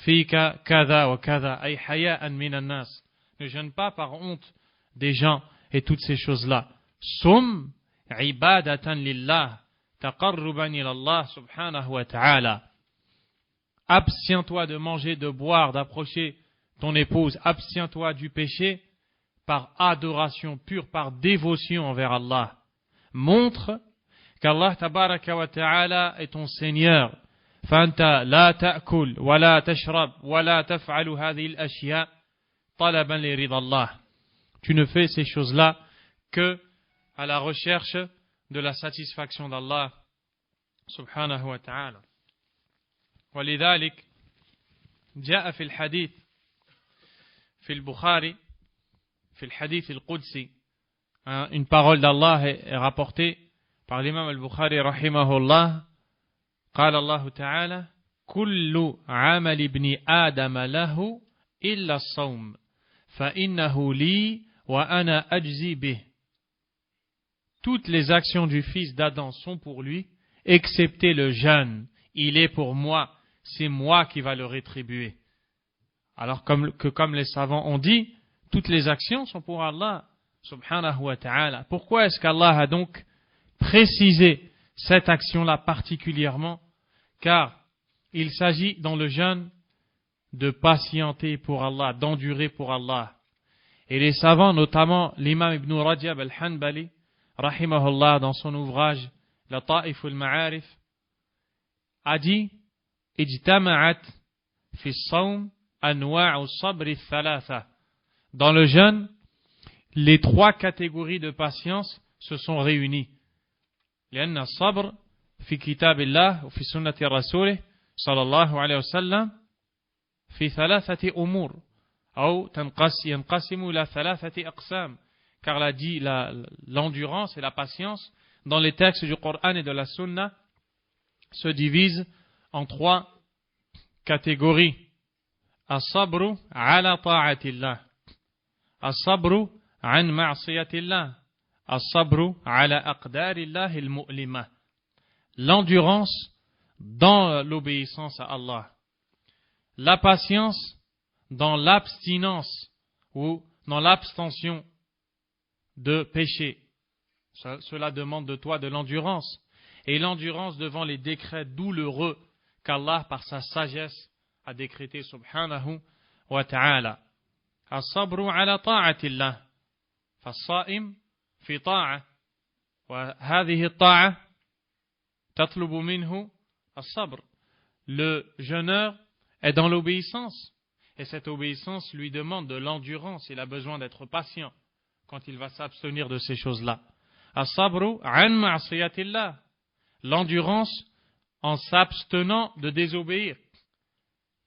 فيك كذا وكذا أي حياء من الناس. Ne jeûne pas par honte des gens et toutes ces choses-là. Sum ibadatan lillah. Taqarruban ila Allah subhanahu wa ta'ala. Abstiens-toi de manger, de boire, d'approcher ton épouse. Abstiens-toi du péché par adoration pure, par dévotion envers Allah. Montre qu'Allah tabaraka wa ta'ala est ton Seigneur. Fanta la ta'kul wa la tashrab wa la taf'alu hadhihi al-ashya talaban li ridha Allah. Tu ne fais ces choses-là que à la recherche de la satisfaction d'Allah subhanahu wa ta'ala. ولذلك جاء في الحديث في البخاري في الحديث القدسي une parole d'Allah est rapportée par l'imam al-Bukhari rahimahullah. قال الله تعالى كل عمل ابن آدم له إلا الصوم فإنه لي وأنا أجزي به. Toutes les actions du fils d'Adam sont pour lui, excepté le jeûne, il est pour moi, c'est moi qui va le rétribuer. Alors comme les savants ont dit, toutes les actions sont pour Allah, subhanahu wa ta'ala. Pourquoi est-ce qu'Allah a donc précisé cette action-là particulièrement? Car il s'agit dans le jeûne de patienter pour Allah, d'endurer pour Allah. Et les savants, notamment l'imam Ibn Rajab al-Hanbali, rahimahullah, dans son ouvrage Lata'if al-Ma'arif, a dit Ijtama'at fi as-sawm anwa'u as-sabr ath-thalatha. Dans le jeûne, les trois catégories de patience se sont réunies. لأن الصبر في كتاب الله وفي سنة رسوله صلى الله عليه وسلم في ثلاثة أمور أو ينقسم إلى ثلاثة أقسام. Car l'endurance et la patience dans les textes du Coran et de la Sunna se divisent en trois catégories. الصبر على طاعة الله, الصبر عن معصية الله, الصبر على أقدار الله المؤلمة. L'endurance dans l'obéissance à Allah, la patience dans l'abstinence ou dans l'abstention de péché. Cela demande de toi de l'endurance. Et l'endurance devant les décrets douloureux qu'Allah, par sa sagesse, a décrété subhanahu wa ta'ala. الصبر على طاعة الله, فالصائم في طاعة, وهذه الطاعة تطلب منه الصبر. Le jeûneur est dans l'obéissance, et cette obéissance lui demande de l'endurance. Il a besoin d'être patient quand il va s'abstenir de ces choses-là. الصبر عن معصية الله, l'endurance en s'abstenant de désobéir.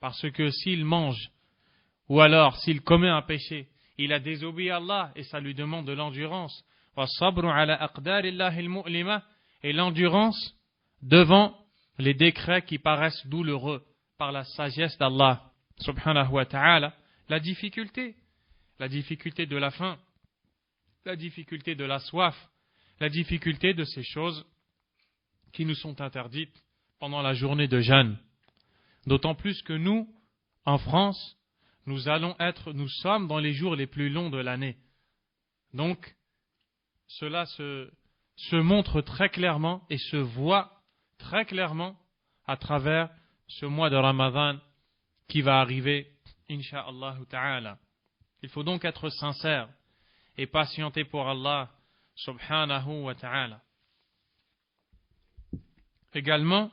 Parce que s'il mange, ou alors s'il commet un péché, il a désobéi à Allah et ça lui demande de l'endurance. وَالصَّبْرُ عَلَى أَقْدَارِ اللَّهِ الْمُؤْلِمَةِ, et l'endurance devant les décrets qui paraissent douloureux par la sagesse d'Allah subhanahu wa ta'ala. La difficulté de la faim, la difficulté de la soif, la difficulté de ces choses qui nous sont interdites pendant la journée de jeûne. D'autant plus que nous, en France, nous sommes dans les jours les plus longs de l'année. Donc, cela se montre très clairement et se voit très clairement à travers ce mois de Ramadan qui va arriver, insha'Allah ta'ala. Il faut donc être sincère et patienter pour Allah subhanahu wa ta'ala. Également,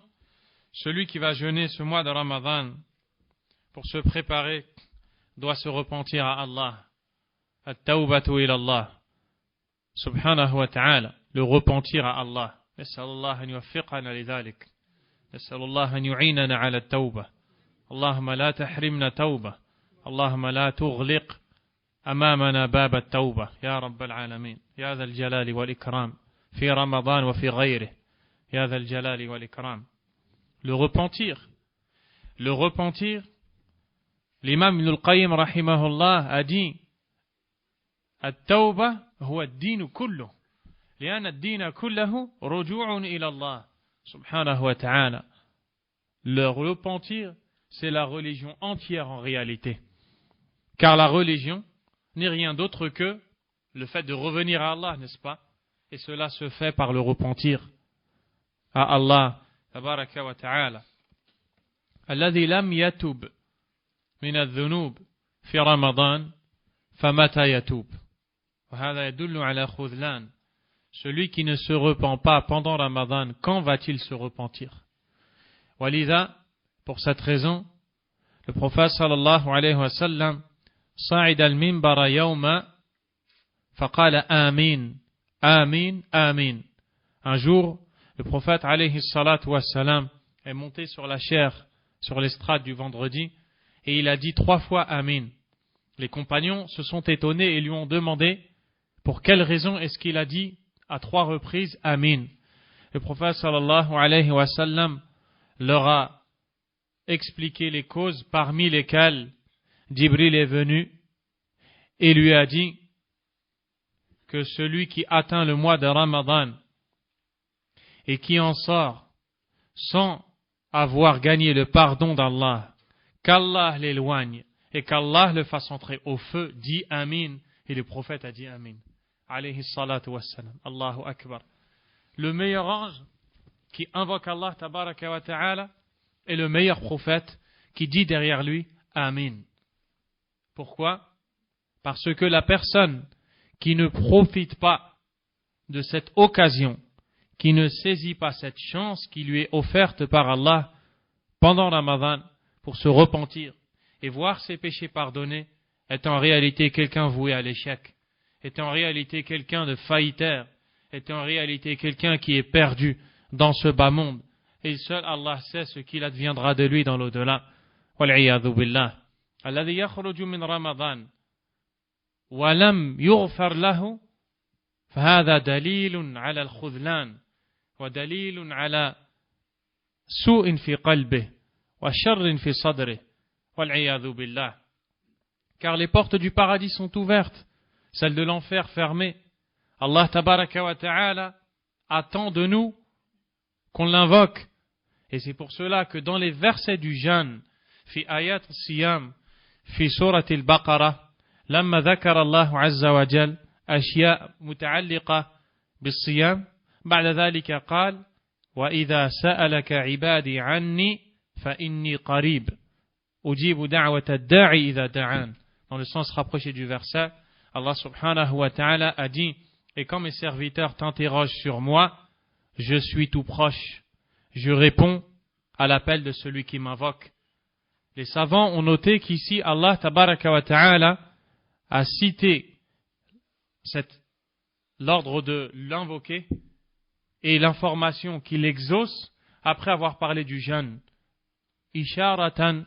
celui qui va jeûner ce mois de Ramadan pour se préparer doit se repentir à Allah. At-tawbatu ila Allah subhanahu wa ta'ala, le repentir à Allah. Nas'alullah an yuwaffiqana lidhalik. Nas'alullah an yu'inana ala at-tawbah. Allahumma la tahrimna tawbah. Allahumma la tughliq أمامنا باب التوبة يا رب العالمين يا ذا الجلال والإكرام في رمضان وفي غيره يا ذا الجلال والإكرام. Le repentir, l'imam Ibn al-Qayyim rahimahullah a dit التوبة هو الدين كله لأن الدين كله رجوع إلى الله سبحانه وتعالى. Le repentir, c'est la religion entière en réalité, car la religion n'est rien d'autre que le fait de revenir à Allah, n'est-ce pas? Et cela se fait par le repentir à Allah tabaraka wa ta'ala. الذي لم يتوب من الذنوب في رمضان فمتى يتوب وهذا يدل على خذلان. Celui qui ne se repent pas pendant Ramadan, quand va-t-il se repentir? ولذا, pour cette raison, le prophète sallallahu alayhi wa sallam صعد المنبر يوما فقال آمين آمين آمين. Un jour, le prophète alayhi salatu wassalam est monté sur la chaire, sur l'estrade du vendredi, et il a dit 3 fois Amin. Les compagnons se sont étonnés et lui ont demandé pour quelle raison est-ce qu'il a dit à 3 reprises Amin. Le prophète sallallahu alayhi wa sallam leur a expliqué les causes, parmi lesquelles Jibril est venu et lui a dit que celui qui atteint le mois de Ramadan et qui en sort sans avoir gagné le pardon d'Allah, qu'Allah l'éloigne et qu'Allah le fasse entrer au feu, dit Amin. Et le prophète a dit Amin. Alayhi salatu wassalam. Allahu Akbar. Le meilleur ange qui invoque Allah tabaraka wa ta'ala est le meilleur prophète qui dit derrière lui Amin. Pourquoi? Parce que la personne qui ne profite pas de cette occasion, qui ne saisit pas cette chance qui lui est offerte par Allah pendant Ramadan pour se repentir et voir ses péchés pardonnés, est en réalité quelqu'un voué à l'échec, est en réalité quelqu'un de faillitaire, est en réalité quelqu'un qui est perdu dans ce bas monde. Et seul Allah sait ce qu'il adviendra de lui dans l'au-delà. Wal'iyadhu billah. Alladhi yakhruju min Ramadan wa lam yughfar lahu fahadha dalilun ala al-khudlan wa dalilun ala su'in fi qalbihi wa sharrin fi sadrihi. Wal'iyadhu billah. Car les portes du paradis sont ouvertes, celles de l'enfer fermées. Allah tabaraka wa ta'ala attend de nous qu'on l'invoque. Et c'est pour cela que dans les versets du jeûne, fi ayat siyam, fi surat al-Baqarah, lamma dhakara Allah azza wa jal, ashya muta'alliqa bis-siyam, ba'da dhalika qal, wa idha sa'alaka ibadi anni, fa inni qarib, ujibu da'wata ad-da'i idha da'an. Dans le sens rapproché du verset, Allah subhanahu wa ta'ala a dit, et quand mes serviteurs t'interrogent sur moi, je suis tout proche. Je réponds à l'appel de celui qui m'invoque. Les savants ont noté qu'ici, Allah tabaraka wa ta'ala a cité l'ordre de l'invoquer et l'information qu'il exauce après avoir parlé du jeûne. Isharatan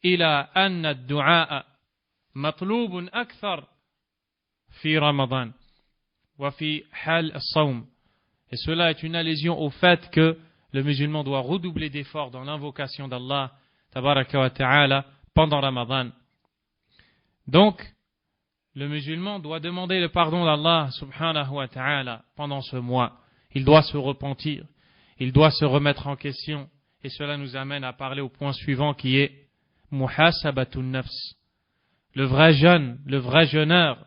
ila anna ad-du'a matlubun akthar fi Ramadan wa fi hal as-sawm. Et cela est une allusion au fait que le musulman doit redoubler d'efforts dans l'invocation d'Allah tabaraka wa ta'ala pendant Ramadan. Donc, le musulman doit demander le pardon d'Allah subhanahu wa ta'ala pendant ce mois. Il doit se repentir, il doit se remettre en question. Et cela nous amène à parler au point suivant qui est muhasabatun nafs. Le vrai jeune, le vrai jeûneur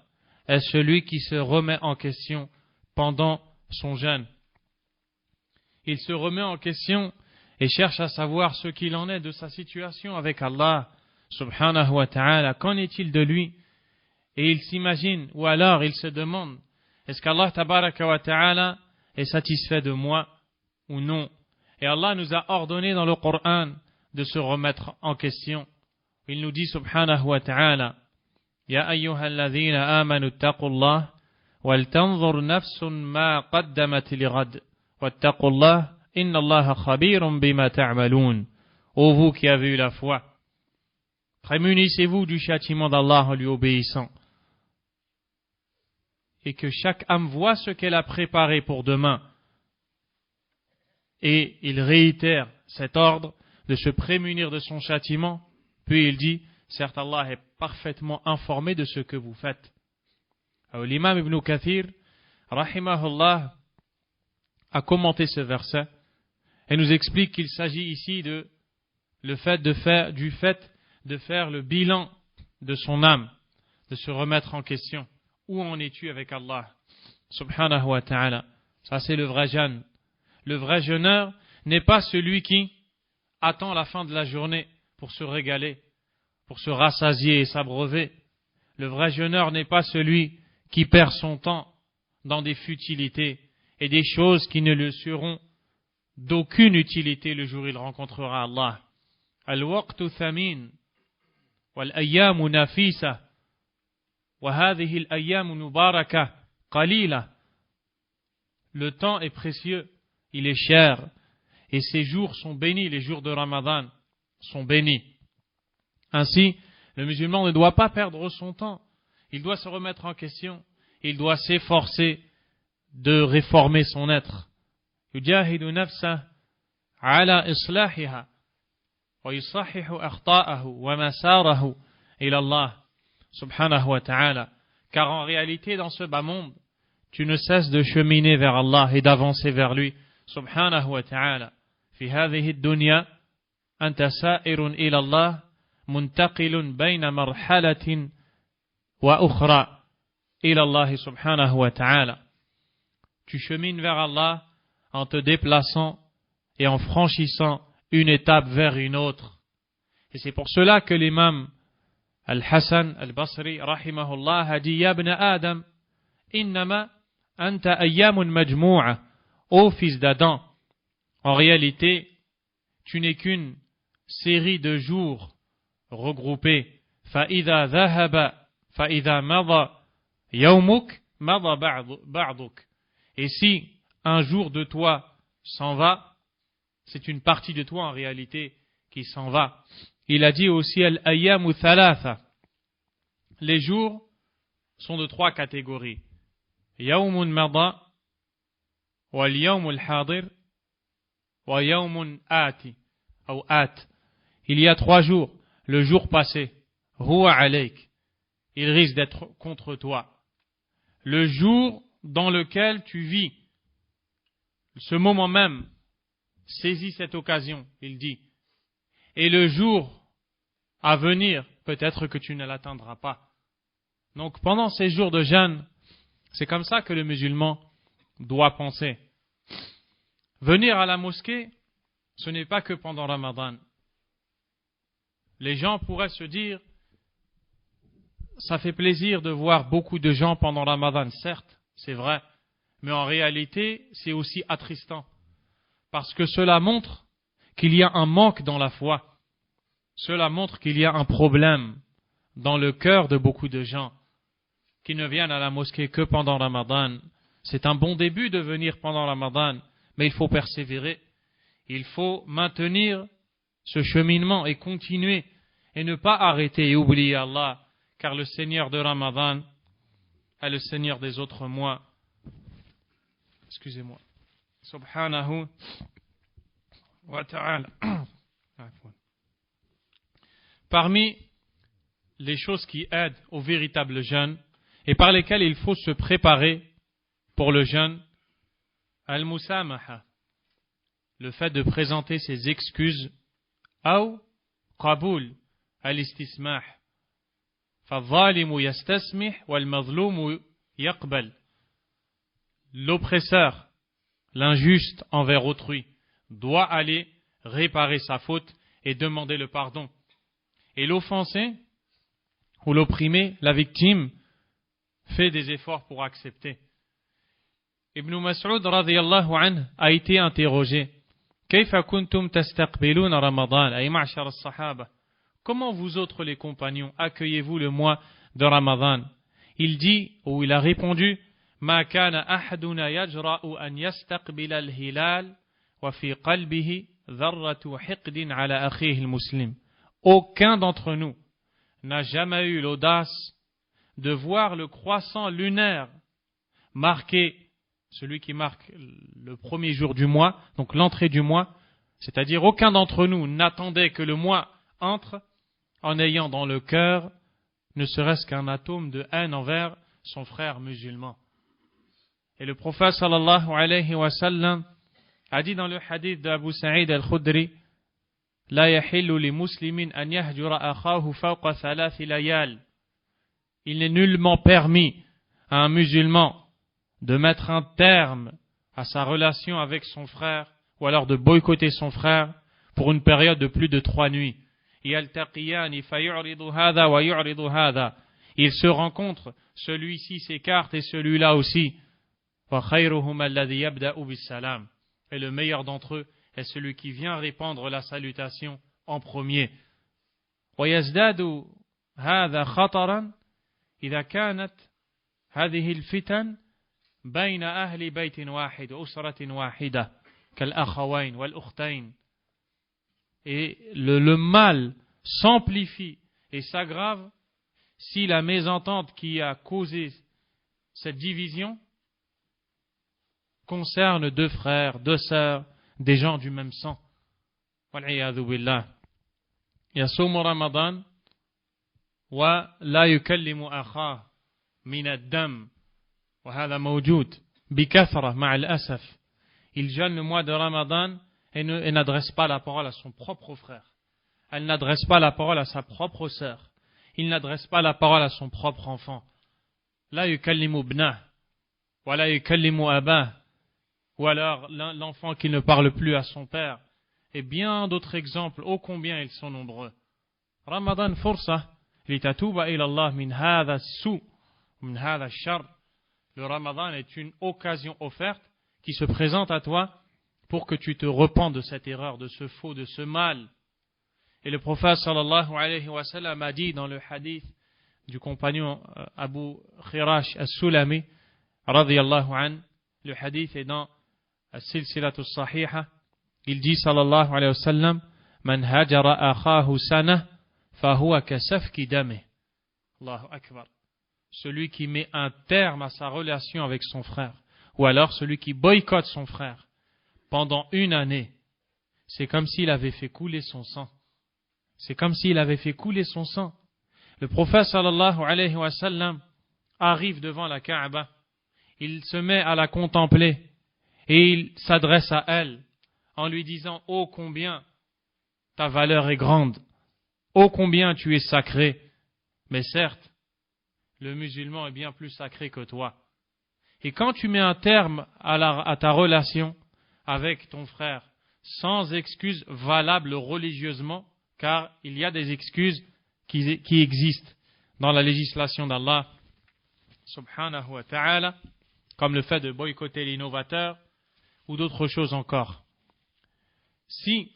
est celui qui se remet en question pendant son jeûne. Il se remet en question et cherche à savoir ce qu'il en est de sa situation avec Allah subhanahu wa ta'ala. Qu'en est-il de lui? Et il s'imagine, ou alors il se demande, est-ce qu'Allah tabaraka wa ta'ala est satisfait de moi ou non? Et Allah nous a ordonné dans le Coran de se remettre en question. Il nous dit subhanahu wa ta'ala, Ya ayyuhalladhina amanu attaqullah wal tanzur nafsun ma qaddamat lighad wattaqullah inna Allaha khabirun bima ta'malun. Ô vous qui avez eu la foi, prémunissez-vous du châtiment d'Allah en lui obéissant. Et que chaque âme voit ce qu'elle a préparé pour demain. Et il réitère cet ordre de se prémunir de son châtiment. Puis il dit, certes Allah est parfaitement informé de ce que vous faites. Alors, l'imam Ibn Kathir, rahimahullah, a commenté ce verset et nous explique qu'il s'agit ici du fait de faire le bilan de son âme, de se remettre en question. Où en es-tu avec Allah subhanahu wa ta'ala? Ça c'est le vrai jeûne. Le vrai jeûneur n'est pas celui qui attend la fin de la journée pour se régaler, pour se rassasier et s'abreuver. Le vrai jeûneur n'est pas celui qui perd son temps dans des futilités et des choses qui ne lui seront d'aucune utilité le jour où il rencontrera Allah. Al-waqtu thamin wal-ayyamu nafisa wa hadhihi al-ayyamu mubarakah qalila. Le temps est précieux, il est cher, et ces jours sont bénis, les jours de Ramadan sont bénis. Ainsi, le musulman ne doit pas perdre son temps, il doit se remettre en question, il doit s'efforcer de réformer son être. Yujahidu nafsa ala islahiha wa yusahihu akhta'ahu wa masarahu ila Allah subhanahu wa ta'ala. Car en réalité, dans ce bas monde, tu ne cesses de cheminer vers Allah et d'avancer vers lui subhanahu wa ta'ala. في هذه الدنيا أنت سائر إلى الله منتقل بين مرحلة وأخرى إلى الله سبحانه وتعالى. Tu chemines vers Allah en te déplaçant et en franchissant une étape vers une autre. Et c'est pour cela que l'imam Al-Hassan Al-Basri rahimahullah a dit: Ya ibn Adam, innama anta ayyamun majmou'a. Ô fils d'Adam, en réalité, tu n'es qu'une série de jours regroupés. فَإِذَا ذَهَبَ فَإِذَا مَضَى يَوْمُكَ مَضَى بَعْضُكَ. Et si un jour de toi s'en va, c'est une partie de toi en réalité qui s'en va. Il a dit aussi al-ayyamu thalatha. Les jours sont de trois catégories. Yawmun mada, wal yawmul hadir, wa yawmun ati, ou at. Il y a 3 jours. Le jour passé, huwa alayk, il risque d'être contre toi. Le jour dans lequel tu vis, ce moment même, saisis cette occasion, il dit. Et le jour à venir, peut-être que tu ne l'atteindras pas. Donc pendant ces jours de jeûne, c'est comme ça que le musulman doit penser. Venir à la mosquée, ce n'est pas que pendant Ramadan. Les gens pourraient se dire, ça fait plaisir de voir beaucoup de gens pendant Ramadan, certes, c'est vrai, mais en réalité, c'est aussi attristant. Parce que cela montre qu'il y a un manque dans la foi. Cela montre qu'il y a un problème dans le cœur de beaucoup de gens qui ne viennent à la mosquée que pendant Ramadan. C'est un bon début de venir pendant Ramadan, mais il faut persévérer. Il faut maintenir ce cheminement et continuer et ne pas arrêter et oublier Allah, car le Seigneur de Ramadan est le Seigneur des autres mois. Excusez-moi. Subhanahu wa ta'ala. Parmi les choses qui aident au véritable jeûne et par lesquelles il faut se préparer pour le jeûne, al-musamaha, le fait de présenter ses excuses, ou qaboul al-istismah, فالظالم يستسمح والمظلوم يقبل. L'oppresseur, l'injuste envers autrui, doit aller réparer sa faute et demander le pardon. Et l'offensé ou l'opprimé, la victime, fait des efforts pour accepter. Ibn Mas'ud radiyallahu anhu a été interrogé: كيف كنتم تستقبلون رمضان أي معشر الصحابة? Comment vous autres les compagnons accueillez-vous le mois de Ramadan? Il dit, ou il a répondu: ما كان أحدنا يجرأ أن يستقبل الهلال وفي قلبه ذرة حقد على أخيه المسلم. Aucun d'entre nous n'a jamais eu l'audace de voir le croissant lunaire marqué, celui qui marque le premier jour du mois, donc l'entrée du mois, c'est-à-dire aucun d'entre nous n'attendait que le mois entre en ayant dans le cœur ne serait-ce qu'un atome de haine envers son frère musulman. Et le prophète sallallahu alayhi wa sallam a dit dans le hadith d'Abu Sa'id al-Khudri: لا يحل لمسلم أن يهجر أخاه فوق 3 ليال. Il n'est nullement permis à un musulman de mettre un terme à sa relation avec son frère ou alors de boycotter son frère pour une période de plus de 3 nuits. يلتقيان فيعرض هذا ويعرض هذا. Ils se rencontrent, celui-ci s'écarte et celui-là aussi. وخيرهما الذي يبدأ بالسلام. Et le meilleur d'entre eux est celui qui vient répandre la salutation en premier. ويزداد هذا خطرا إذا كانت هذه الفتن بين أهل بيت واحد أسرة واحدة كالأخوين والأختين. Et le mal s'amplifie et s'aggrave si la mésentente qui a causé cette division concerne 2 frères, 2 sœurs, des gens du même sang. والعياذ بالله. يصوم رمضان ولا يكلم أخاه من الدم وهذا موجود بكثرة مع الأسف. Il jeûne le mois de Ramadan et n'adresse pas la parole à son propre frère. Elle n'adresse pas la parole à sa propre sœur. Il n'adresse pas la parole à son propre enfant. La yukallimu ibnah, wa la yukallimu abah, ou alors l'enfant qui ne parle plus à son père. Et bien d'autres exemples, ô combien ils sont nombreux. Ramadan fursa litatuba ila Allah min hadha as-su, min hadha ash-shar. Le Ramadan est une occasion offerte qui se présente à toi pour que tu te repens de cette erreur, de ce faux, de ce mal. Et le prophète sallallahu alayhi wa sallam a dit dans le hadith du compagnon Abu Khirash as-Sulami radiyallahu an, le hadith est dans as-silsilatu as-sahiha, il dit sallallahu alayhi wa sallam: man hajara akhahu sana fahuwa kasafki damih. Allahu akbar. Celui qui met un terme à sa relation avec son frère, ou alors celui qui boycotte son frère pendant une année, c'est comme s'il avait fait couler son sang. C'est comme s'il avait fait couler son sang. Le prophète sallallahu alayhi wa sallam arrive devant la Kaaba, il se met à la contempler et il s'adresse à elle en lui disant: ô combien ta valeur est grande, ô combien tu es sacré, mais certes, le musulman est bien plus sacré que toi. Et quand tu mets un terme à ta relation avec ton frère, sans excuse valable religieusement, car il y a des excuses qui existent dans la législation d'Allah subhanahu wa ta'ala, comme le fait de boycotter l'innovateur ou d'autres choses encore. Si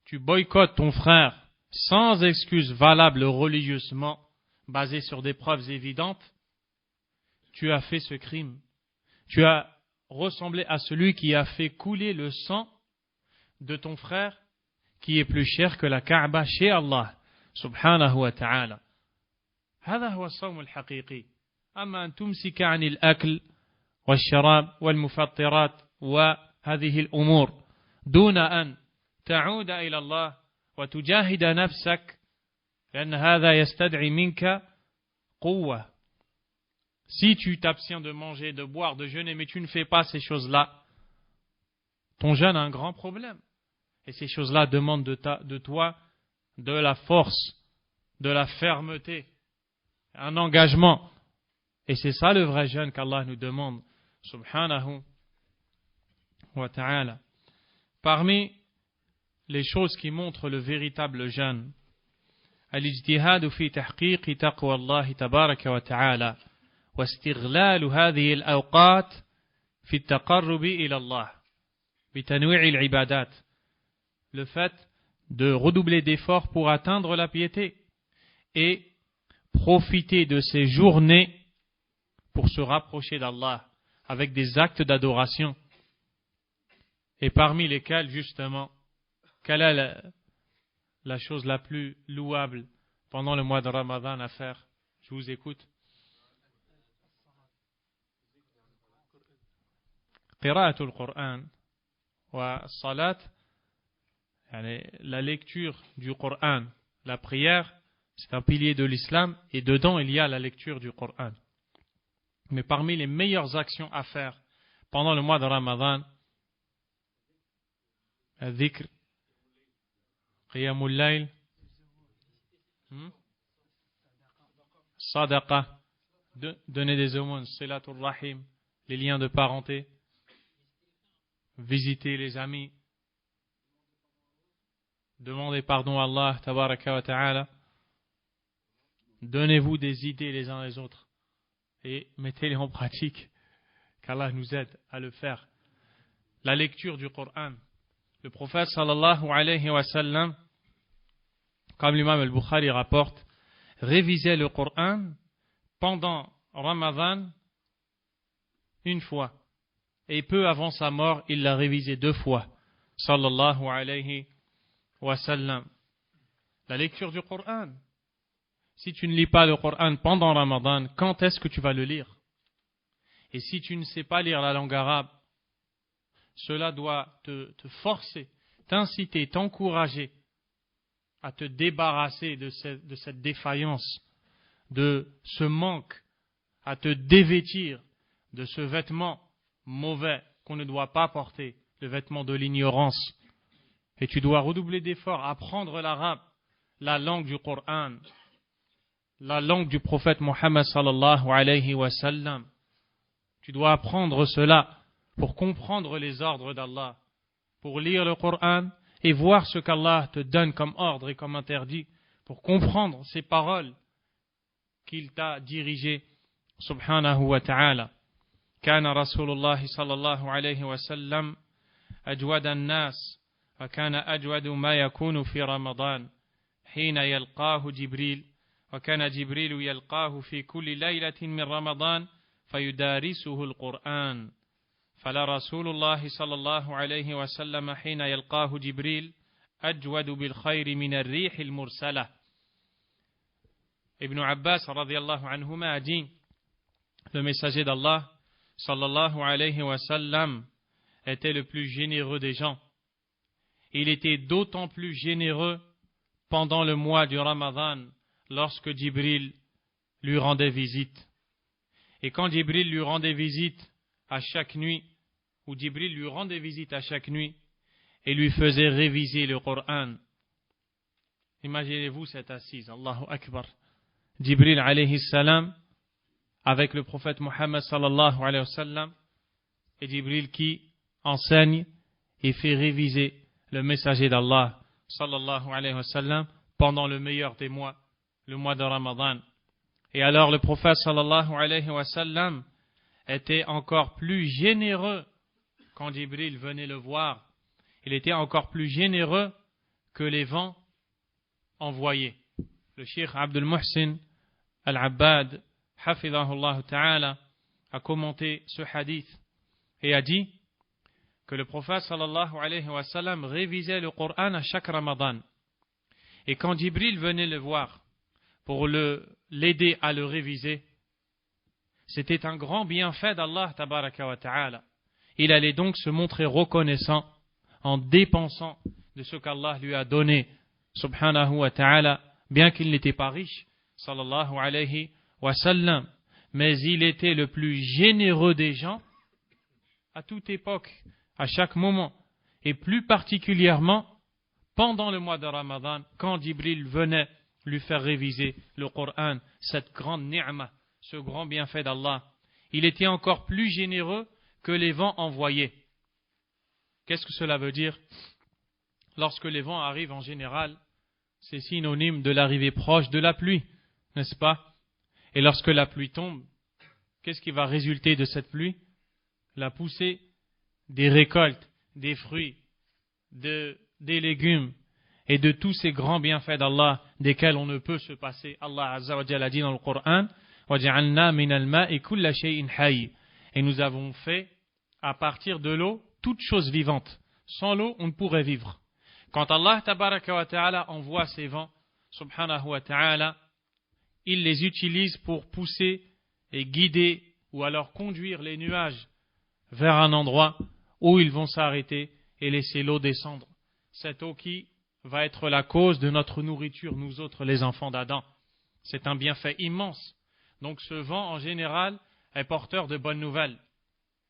tu boycottes ton frère sans excuse valable religieusement, basée sur des preuves évidentes, tu as fait ce crime. Tu as ressemblé à celui qui a fait couler le sang de ton frère, qui est plus cher que la Kaaba chez Allah subhanahu wa ta'ala. هذا هو الصوم الحقيقي. أما أن تمسك عن الأكل والشراب والمفطرات وهذه الأمور دون أن تعود إلى الله وتجاهد نفسك لأن هذا يستدعي منك قوة. Si tu t'abstiens de manger, de boire, de jeûner, mais tu ne fais pas ces choses-là, ton jeûne a un grand problème. Et ces choses-là demandent de toi de la force, de la fermeté, un engagement. Et c'est ça le vrai jeûne qu'Allah nous demande, subhanahu wa ta'ala. Parmi les choses qui montrent le véritable jeûne, al-ijtihad fi tahqiq taqwa Allah tabaraka wa ta'ala wa istighlal hadhihi al-awqat fi at-taqarrub ila Allah bi tanwi' al-ibadat. Le fait de redoubler d'efforts pour atteindre la piété et profiter de ces journées pour se rapprocher d'Allah avec des actes d'adoration, et parmi lesquels justement, quelle est la chose la plus louable pendant le mois de Ramadan à faire? Je vous écoute. Qira'atul Qur'an wa salat, la lecture du Coran, la prière, c'est un pilier de l'islam et dedans il y a la lecture du Coran. Mais parmi les meilleures actions à faire pendant le mois de Ramadan, al-dhikr, qiyamul layl, sadaqa, donner des aumônes, silatul rahim, les liens de parenté, visiter les amis, demandez pardon à Allah tabaraka wa ta'ala, donnez-vous des idées les uns les autres et mettez-les en pratique, qu'Allah nous aide à le faire. La lecture du Coran. Le prophète sallallahu alayhi wa sallam, comme l'imam al-Bukhari rapporte, révisait le Coran pendant Ramadan une fois et peu avant sa mort il l'a révisé 2 fois sallallahu alayhi wa sallam. La lecture du Coran. Si tu ne lis pas le Coran pendant Ramadan, quand est-ce que tu vas le lire? Et si tu ne sais pas lire la langue arabe, cela doit te forcer, t'inciter, t'encourager à te débarrasser de cette défaillance, de ce manque, à te dévêtir de ce vêtement mauvais qu'on ne doit pas porter, le vêtement de l'ignorance, et tu dois redoubler d'efforts, apprendre l'arabe, la langue du Coran, la langue du prophète Mohammed sallallahu alayhi wa sallam. Tu dois apprendre cela pour comprendre les ordres d'Allah, pour lire le Coran et voir ce qu'Allah te donne comme ordre et comme interdit, pour comprendre ces paroles qu'il t'a dirigées, subhanahu wa ta'ala. كان رسول الله صلى الله عليه وسلم أجود الناس وكان أجود ما يكون في رمضان حين يلقاه جبريل وكان جبريل يلقاه في كل ليلة من رمضان فيدارسه القرآن فلرسول الله صلى الله عليه وسلم حين يلقاه جبريل أجود بالخير من الريح المرسلة. Ibn Abbas radiyallahu anhuma a dit, le messager d'Allah sallallahu alayhi wa sallam était le plus généreux des gens. Il était d'autant plus généreux pendant le mois du Ramadan lorsque Jibril lui rendait visite. Et quand Jibril lui rendait visite à chaque nuit, ou Jibril lui rendait visite à chaque nuit et lui faisait réviser le Coran. Imaginez-vous cette assise, Allahu Akbar. Jibril alayhi salam avec le prophète Mohammed sallallahu alayhi wa sallam et Jibril qui enseigne et fait réviser le messager d'Allah sallallahu alayhi wa sallam pendant le meilleur des mois, le mois de Ramadan. Et alors le prophète sallallahu alayhi wa sallam était encore plus généreux quand Jibril venait le voir. Il était encore plus généreux que les vents envoyés. Le cheikh Abdul Muhsin Al-Abbad hafidhahullah ta'ala a commenté ce hadith et a dit que le prophète sallallahu alayhi wa sallam révisait le Coran à chaque Ramadan. Et quand Jibril venait le voir pour l'aider à le réviser, c'était un grand bienfait d'Allah tabaraka wa ta'ala. Il allait donc se montrer reconnaissant en dépensant de ce qu'Allah lui a donné, subhanahu wa ta'ala, bien qu'il n'était pas riche, sallallahu alayhi wa sallam, mais il était le plus généreux des gens à toute époque, à chaque moment, et plus particulièrement pendant le mois de Ramadan, quand Jibril venait lui faire réviser le Coran, cette grande ni'ma, ce grand bienfait d'Allah. Il était encore plus généreux que les vents envoyés. Qu'est-ce que cela veut dire? Lorsque les vents arrivent en général, c'est synonyme de l'arrivée proche de la pluie, n'est-ce pas? Et lorsque la pluie tombe, qu'est-ce qui va résulter de cette pluie? La poussée des récoltes, des fruits, des légumes et de tous ces grands bienfaits d'Allah desquels on ne peut se passer. Allah Azza wa Jalla a dit dans le Coran, وَجَعَلْنَا مِنَ الْمَاءِ كُلَّ شَيْءٍ حَيٍّ. Et nous avons fait à partir de l'eau toute chose vivante. Sans l'eau, on ne pourrait vivre. Quand Allah tabaraka wa ta'ala envoie ces vents, subhanahu wa ta'ala, il les utilise pour pousser et guider ou alors conduire les nuages vers un endroit où ils vont s'arrêter et laisser l'eau descendre. Cette eau qui va être la cause de notre nourriture, nous autres les enfants d'Adam. C'est un bienfait immense. Donc ce vent en général est porteur de bonnes nouvelles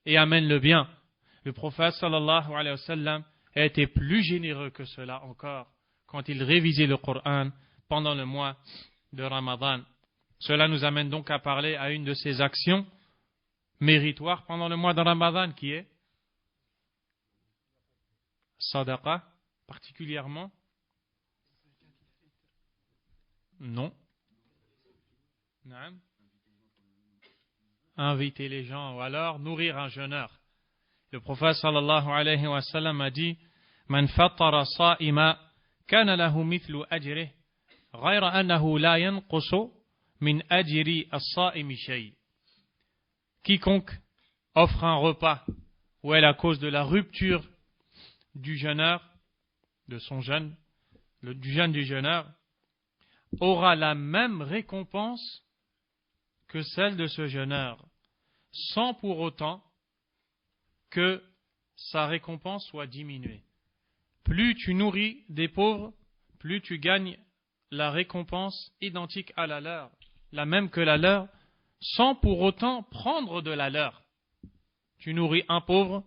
et amène le bien. Le prophète sallallahu alayhi wa sallam a été plus généreux que cela encore quand il révisait le Coran pendant le mois de Ramadan. Cela nous amène donc à parler à une de ces actions méritoires pendant le mois de Ramadan qui est Sadaqa, particulièrement. Non. Inviter les gens ou alors nourrir un jeûneur. Le prophète sallallahu alayhi wa sallam a dit Man fattara sa'ima kana lahu mithlu ajrih ghayra annahu la yanqusu min ajri as-sa'imi shay. Quiconque offre un repas ou est la cause de la rupture du jeûneur, de son jeûne, du jeûne du jeûneur, aura la même récompense que celle de ce jeûneur, sans pour autant que sa récompense soit diminuée. Plus tu nourris des pauvres, plus tu gagnes la récompense identique à la leur, la même que la leur, sans pour autant prendre de la leur. Tu nourris un pauvre,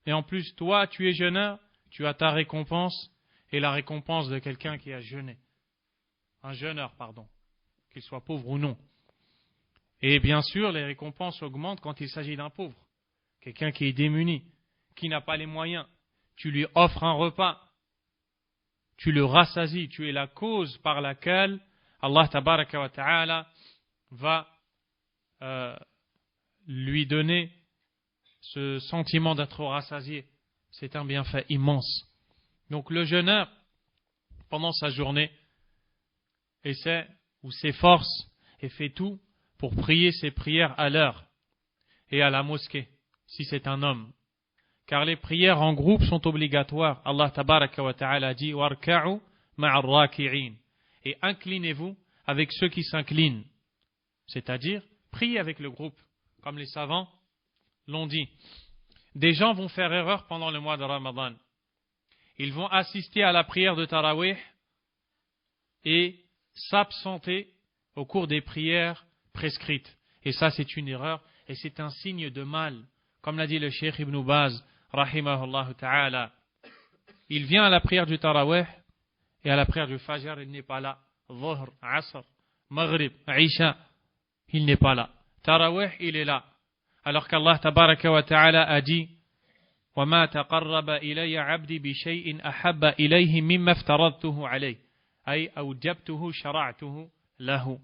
et en plus toi tu es jeûneur, tu as ta récompense, et la récompense de quelqu'un qui a jeûné. Un jeûneur, pardon, qu'il soit pauvre ou non. Et bien sûr, les récompenses augmentent quand il s'agit d'un pauvre. Quelqu'un qui est démuni, qui n'a pas les moyens. Tu lui offres un repas, tu le rassasies, tu es la cause par laquelle Allah tabaraka wa ta'ala va lui donner ce sentiment d'être rassasié. C'est un bienfait immense. Donc le jeûneur, pendant sa journée, essaie ou s'efforce et fait tout pour prier ses prières à l'heure et à la mosquée, si c'est un homme. Car les prières en groupe sont obligatoires. Allah tabaraka wa ta'ala dit « Warka'u ma'ar raki'in » et inclinez-vous avec ceux qui s'inclinent. C'est-à-dire, priez avec le groupe, comme les savants l'ont dit. Des gens vont faire erreur pendant le mois de Ramadan. Ils vont assister à la prière de Tarawih et s'absenter au cours des prières prescrites. Et ça, c'est une erreur et c'est un signe de mal. Comme l'a dit le Cheikh Ibn Baz, rahimahullah ta'ala. Il vient à la prière du Tarawih et à la prière du Fajr, il n'est pas là. Dhuhr, Asr, Maghrib, Isha, il n'est pas là. Tarawih, il est là. Alors qu'Allah tabaraka wa ta'ala a dit وَمَا تَقَرَّبَ إِلَيَّ عَبْدِي بِشَيْءٍ أَحَبَّ إِلَيْهِ مِمَّا افْتَرَضْتُهُ عَلَيْهِ أي أوجبته شرعته له.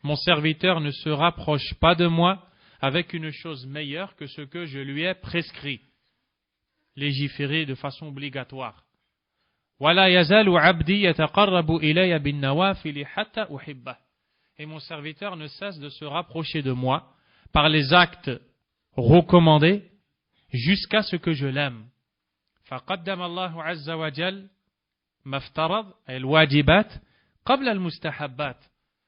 Mon serviteur ne se rapproche pas de moi avec une chose meilleure que ce que je lui ai prescrit, légiféré de façon obligatoire. وَلَا يَزَالُ عَبْدِي يَتَقَرَّبُ إِلَيَّ بِالنَّوَافِلِ حَتَّى أُحِبَّهُ. Et mon serviteur ne cesse de se rapprocher de moi par les actes recommandés jusqu'à ce que je l'aime. فقدم الله عز وجل ما افترض الواجبات قبل المستحبات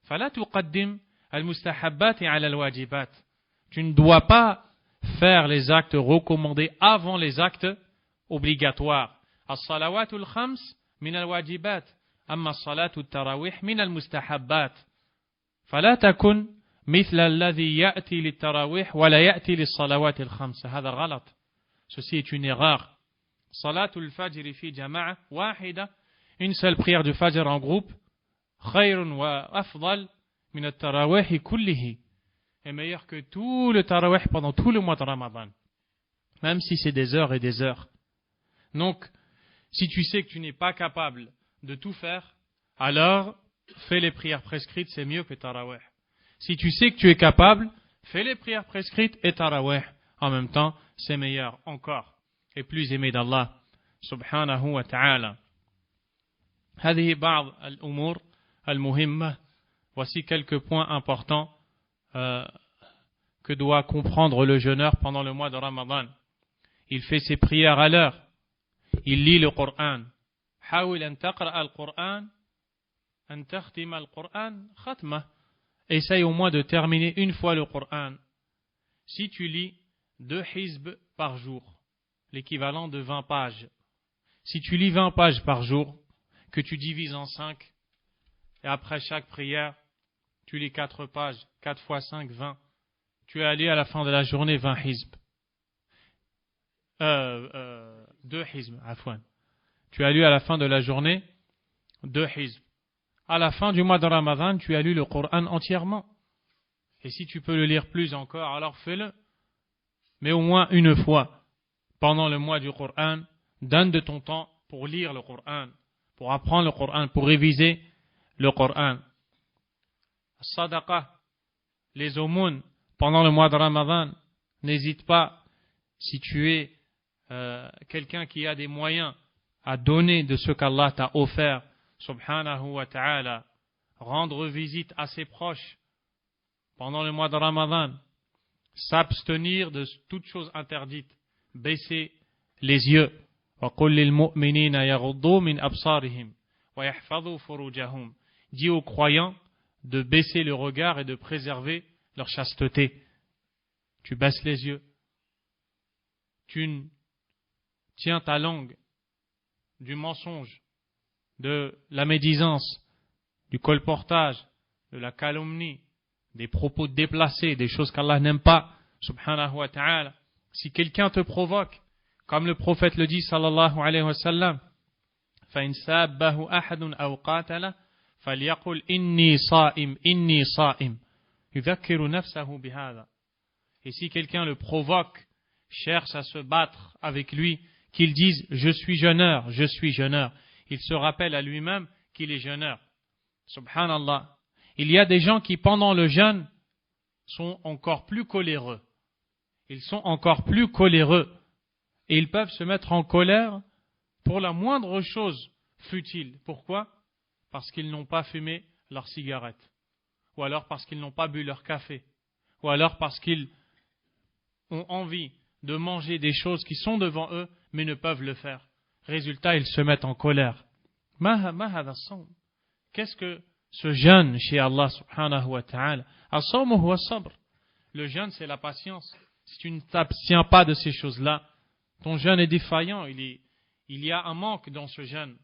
فلا تقدم المستحبات على الواجبات. Tu ne dois pas faire les actes recommandés avant les actes obligatoires. الصلوات الخمس من الواجبات أما الصلاة التراويح من المستحبات فلا تكن مثل الذي يأتي للتراويح ولا يأتي للصلوات الخمس. هذا غلط. Ceci est une erreur. Salatul Fajr fi jama'a wahida, une seule prière du Fajr en groupe, khayrun wa afdal min at-tarawih kullihi, est meilleur que tout le tarawih pendant tout le mois de Ramadan, même si c'est des heures et des heures. Donc, si tu sais que tu n'es pas capable de tout faire, alors fais les prières prescrites, c'est mieux que tarawih. Si tu sais que tu es capable, fais les prières prescrites et tarawih. En même temps, c'est meilleur encore et plus aimé d'Allah subhanahu wa ta'ala. هذه بعض الأمور المهمة. Voici quelques points importants que doit comprendre le jeûneur pendant le mois de Ramadan. Il fait ses prières à l'heure. Il lit le Coran. حاول أن تقرأ القرآن أن تختم القرآن ختمة. Essaye au moins de terminer une fois le Coran. Si tu lis 2 hizb par jour, l'équivalent de 20 pages. Si tu lis 20 pages par jour, que tu divises en 5, et après chaque prière, tu lis 4 pages, 4 fois 5, 20, tu es allé à la fin de la journée 20 hizb. 2 hizb, afwan. Tu as lu à la fin de la journée 2 hizb. À la fin du mois de Ramadan, tu as lu le Coran entièrement. Et si tu peux le lire plus encore, alors fais-le. Mais au moins une fois, pendant le mois du Coran, donne de ton temps pour lire le Coran, pour apprendre le Coran, pour réviser le Coran. Sadaqa, les aumônes, pendant le mois de Ramadan, n'hésite pas, si tu es quelqu'un qui a des moyens à donner de ce qu'Allah t'a offert, subhanahu wa ta'ala, rendre visite à ses proches pendant le mois de Ramadan, s'abstenir de toute chose interdite, baisser les yeux. وَقُلْ لِلْمُؤْمِنِينَ يَغُضُّوا مِنْ أَبْصَارِهِمْ وَيَحْفَظُوا فُرُوجَهُمْ. Dis aux croyants de baisser le regard et de préserver leur chasteté. Tu baisses les yeux. Tu tiens ta langue du mensonge, de la médisance, du colportage, de la calomnie, des propos déplacés, des choses qu'Allah n'aime pas, subhanahu wa ta'ala. Si quelqu'un te provoque, comme le prophète le dit, sallallahu alayhi wa sallam, فإن سابه أحد أو قاتله فليقل إني صائم إني صائم يذكر نفسه بهذا. Et si quelqu'un le provoque, cherche à se battre avec lui, qu'il dise je suis jeûneur, je suis jeûneur. Il se rappelle à lui-même qu'il est jeûneur. Subhanallah. Il y a des gens qui pendant le jeûne sont encore plus coléreux. Ils sont encore plus coléreux. Et ils peuvent se mettre en colère pour la moindre chose futile. Pourquoi? Parce qu'ils n'ont pas fumé leur cigarette. Ou alors parce qu'ils n'ont pas bu leur café. Ou alors parce qu'ils ont envie de manger des choses qui sont devant eux, mais ne peuvent le faire. Résultat, ils se mettent en colère. Qu'est-ce que ce jeûne chez Allah subhanahu wa ta'ala? Le jeûne, c'est la patience. Si tu ne t'abstiens pas de ces choses-là, ton jeûne est défaillant. Il y a un manque dans ce jeûne.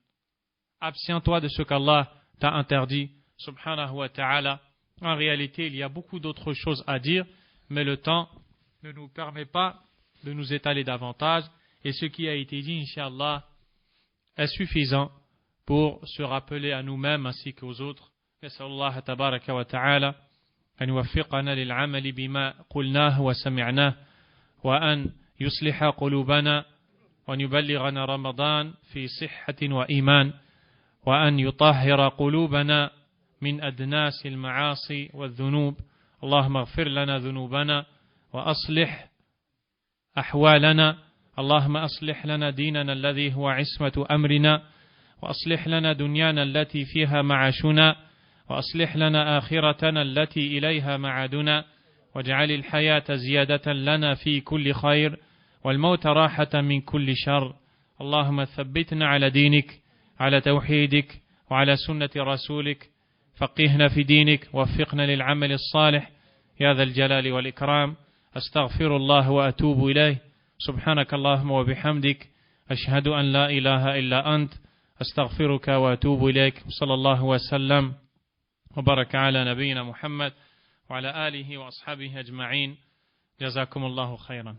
Abstiens-toi de ce qu'Allah t'a interdit, subhanahu wa ta'ala. En réalité, il y a beaucoup d'autres choses à dire, mais le temps ne nous permet pas de nous étaler davantage. Et ce qui a été dit, Inch'Allah, est suffisant pour se rappeler à nous-mêmes ainsi qu'aux autres. نسأل الله تبارك وتعالى أن يوفقنا للعمل بما قلناه وسمعناه وأن يصلح قلوبنا وأن يبلغنا رمضان في صحة وإيمان وأن يطهر قلوبنا من أدناس المعاصي والذنوب. اللهم اغفر لنا ذنوبنا وأصلح أحوالنا. اللهم أصلح لنا ديننا الذي هو عصمة أمرنا وأصلح لنا دنيانا التي فيها معاشنا وأصلح لنا آخرتنا التي إليها معادنا واجعل الحياة زيادة لنا في كل خير والموت راحة من كل شر. اللهم ثبتنا على دينك على توحيدك وعلى سنة رسولك فقهنا في دينك ووفقنا للعمل الصالح يا ذا الجلال والإكرام. أستغفر الله وأتوب إليه. سبحانك اللهم وبحمدك أشهد أن لا إله إلا أنت أستغفرك وأتوب إليك. صلى الله وسلم وبارك على نبينا محمد وعلى آله وأصحابه أجمعين. جزاكم الله خيرا.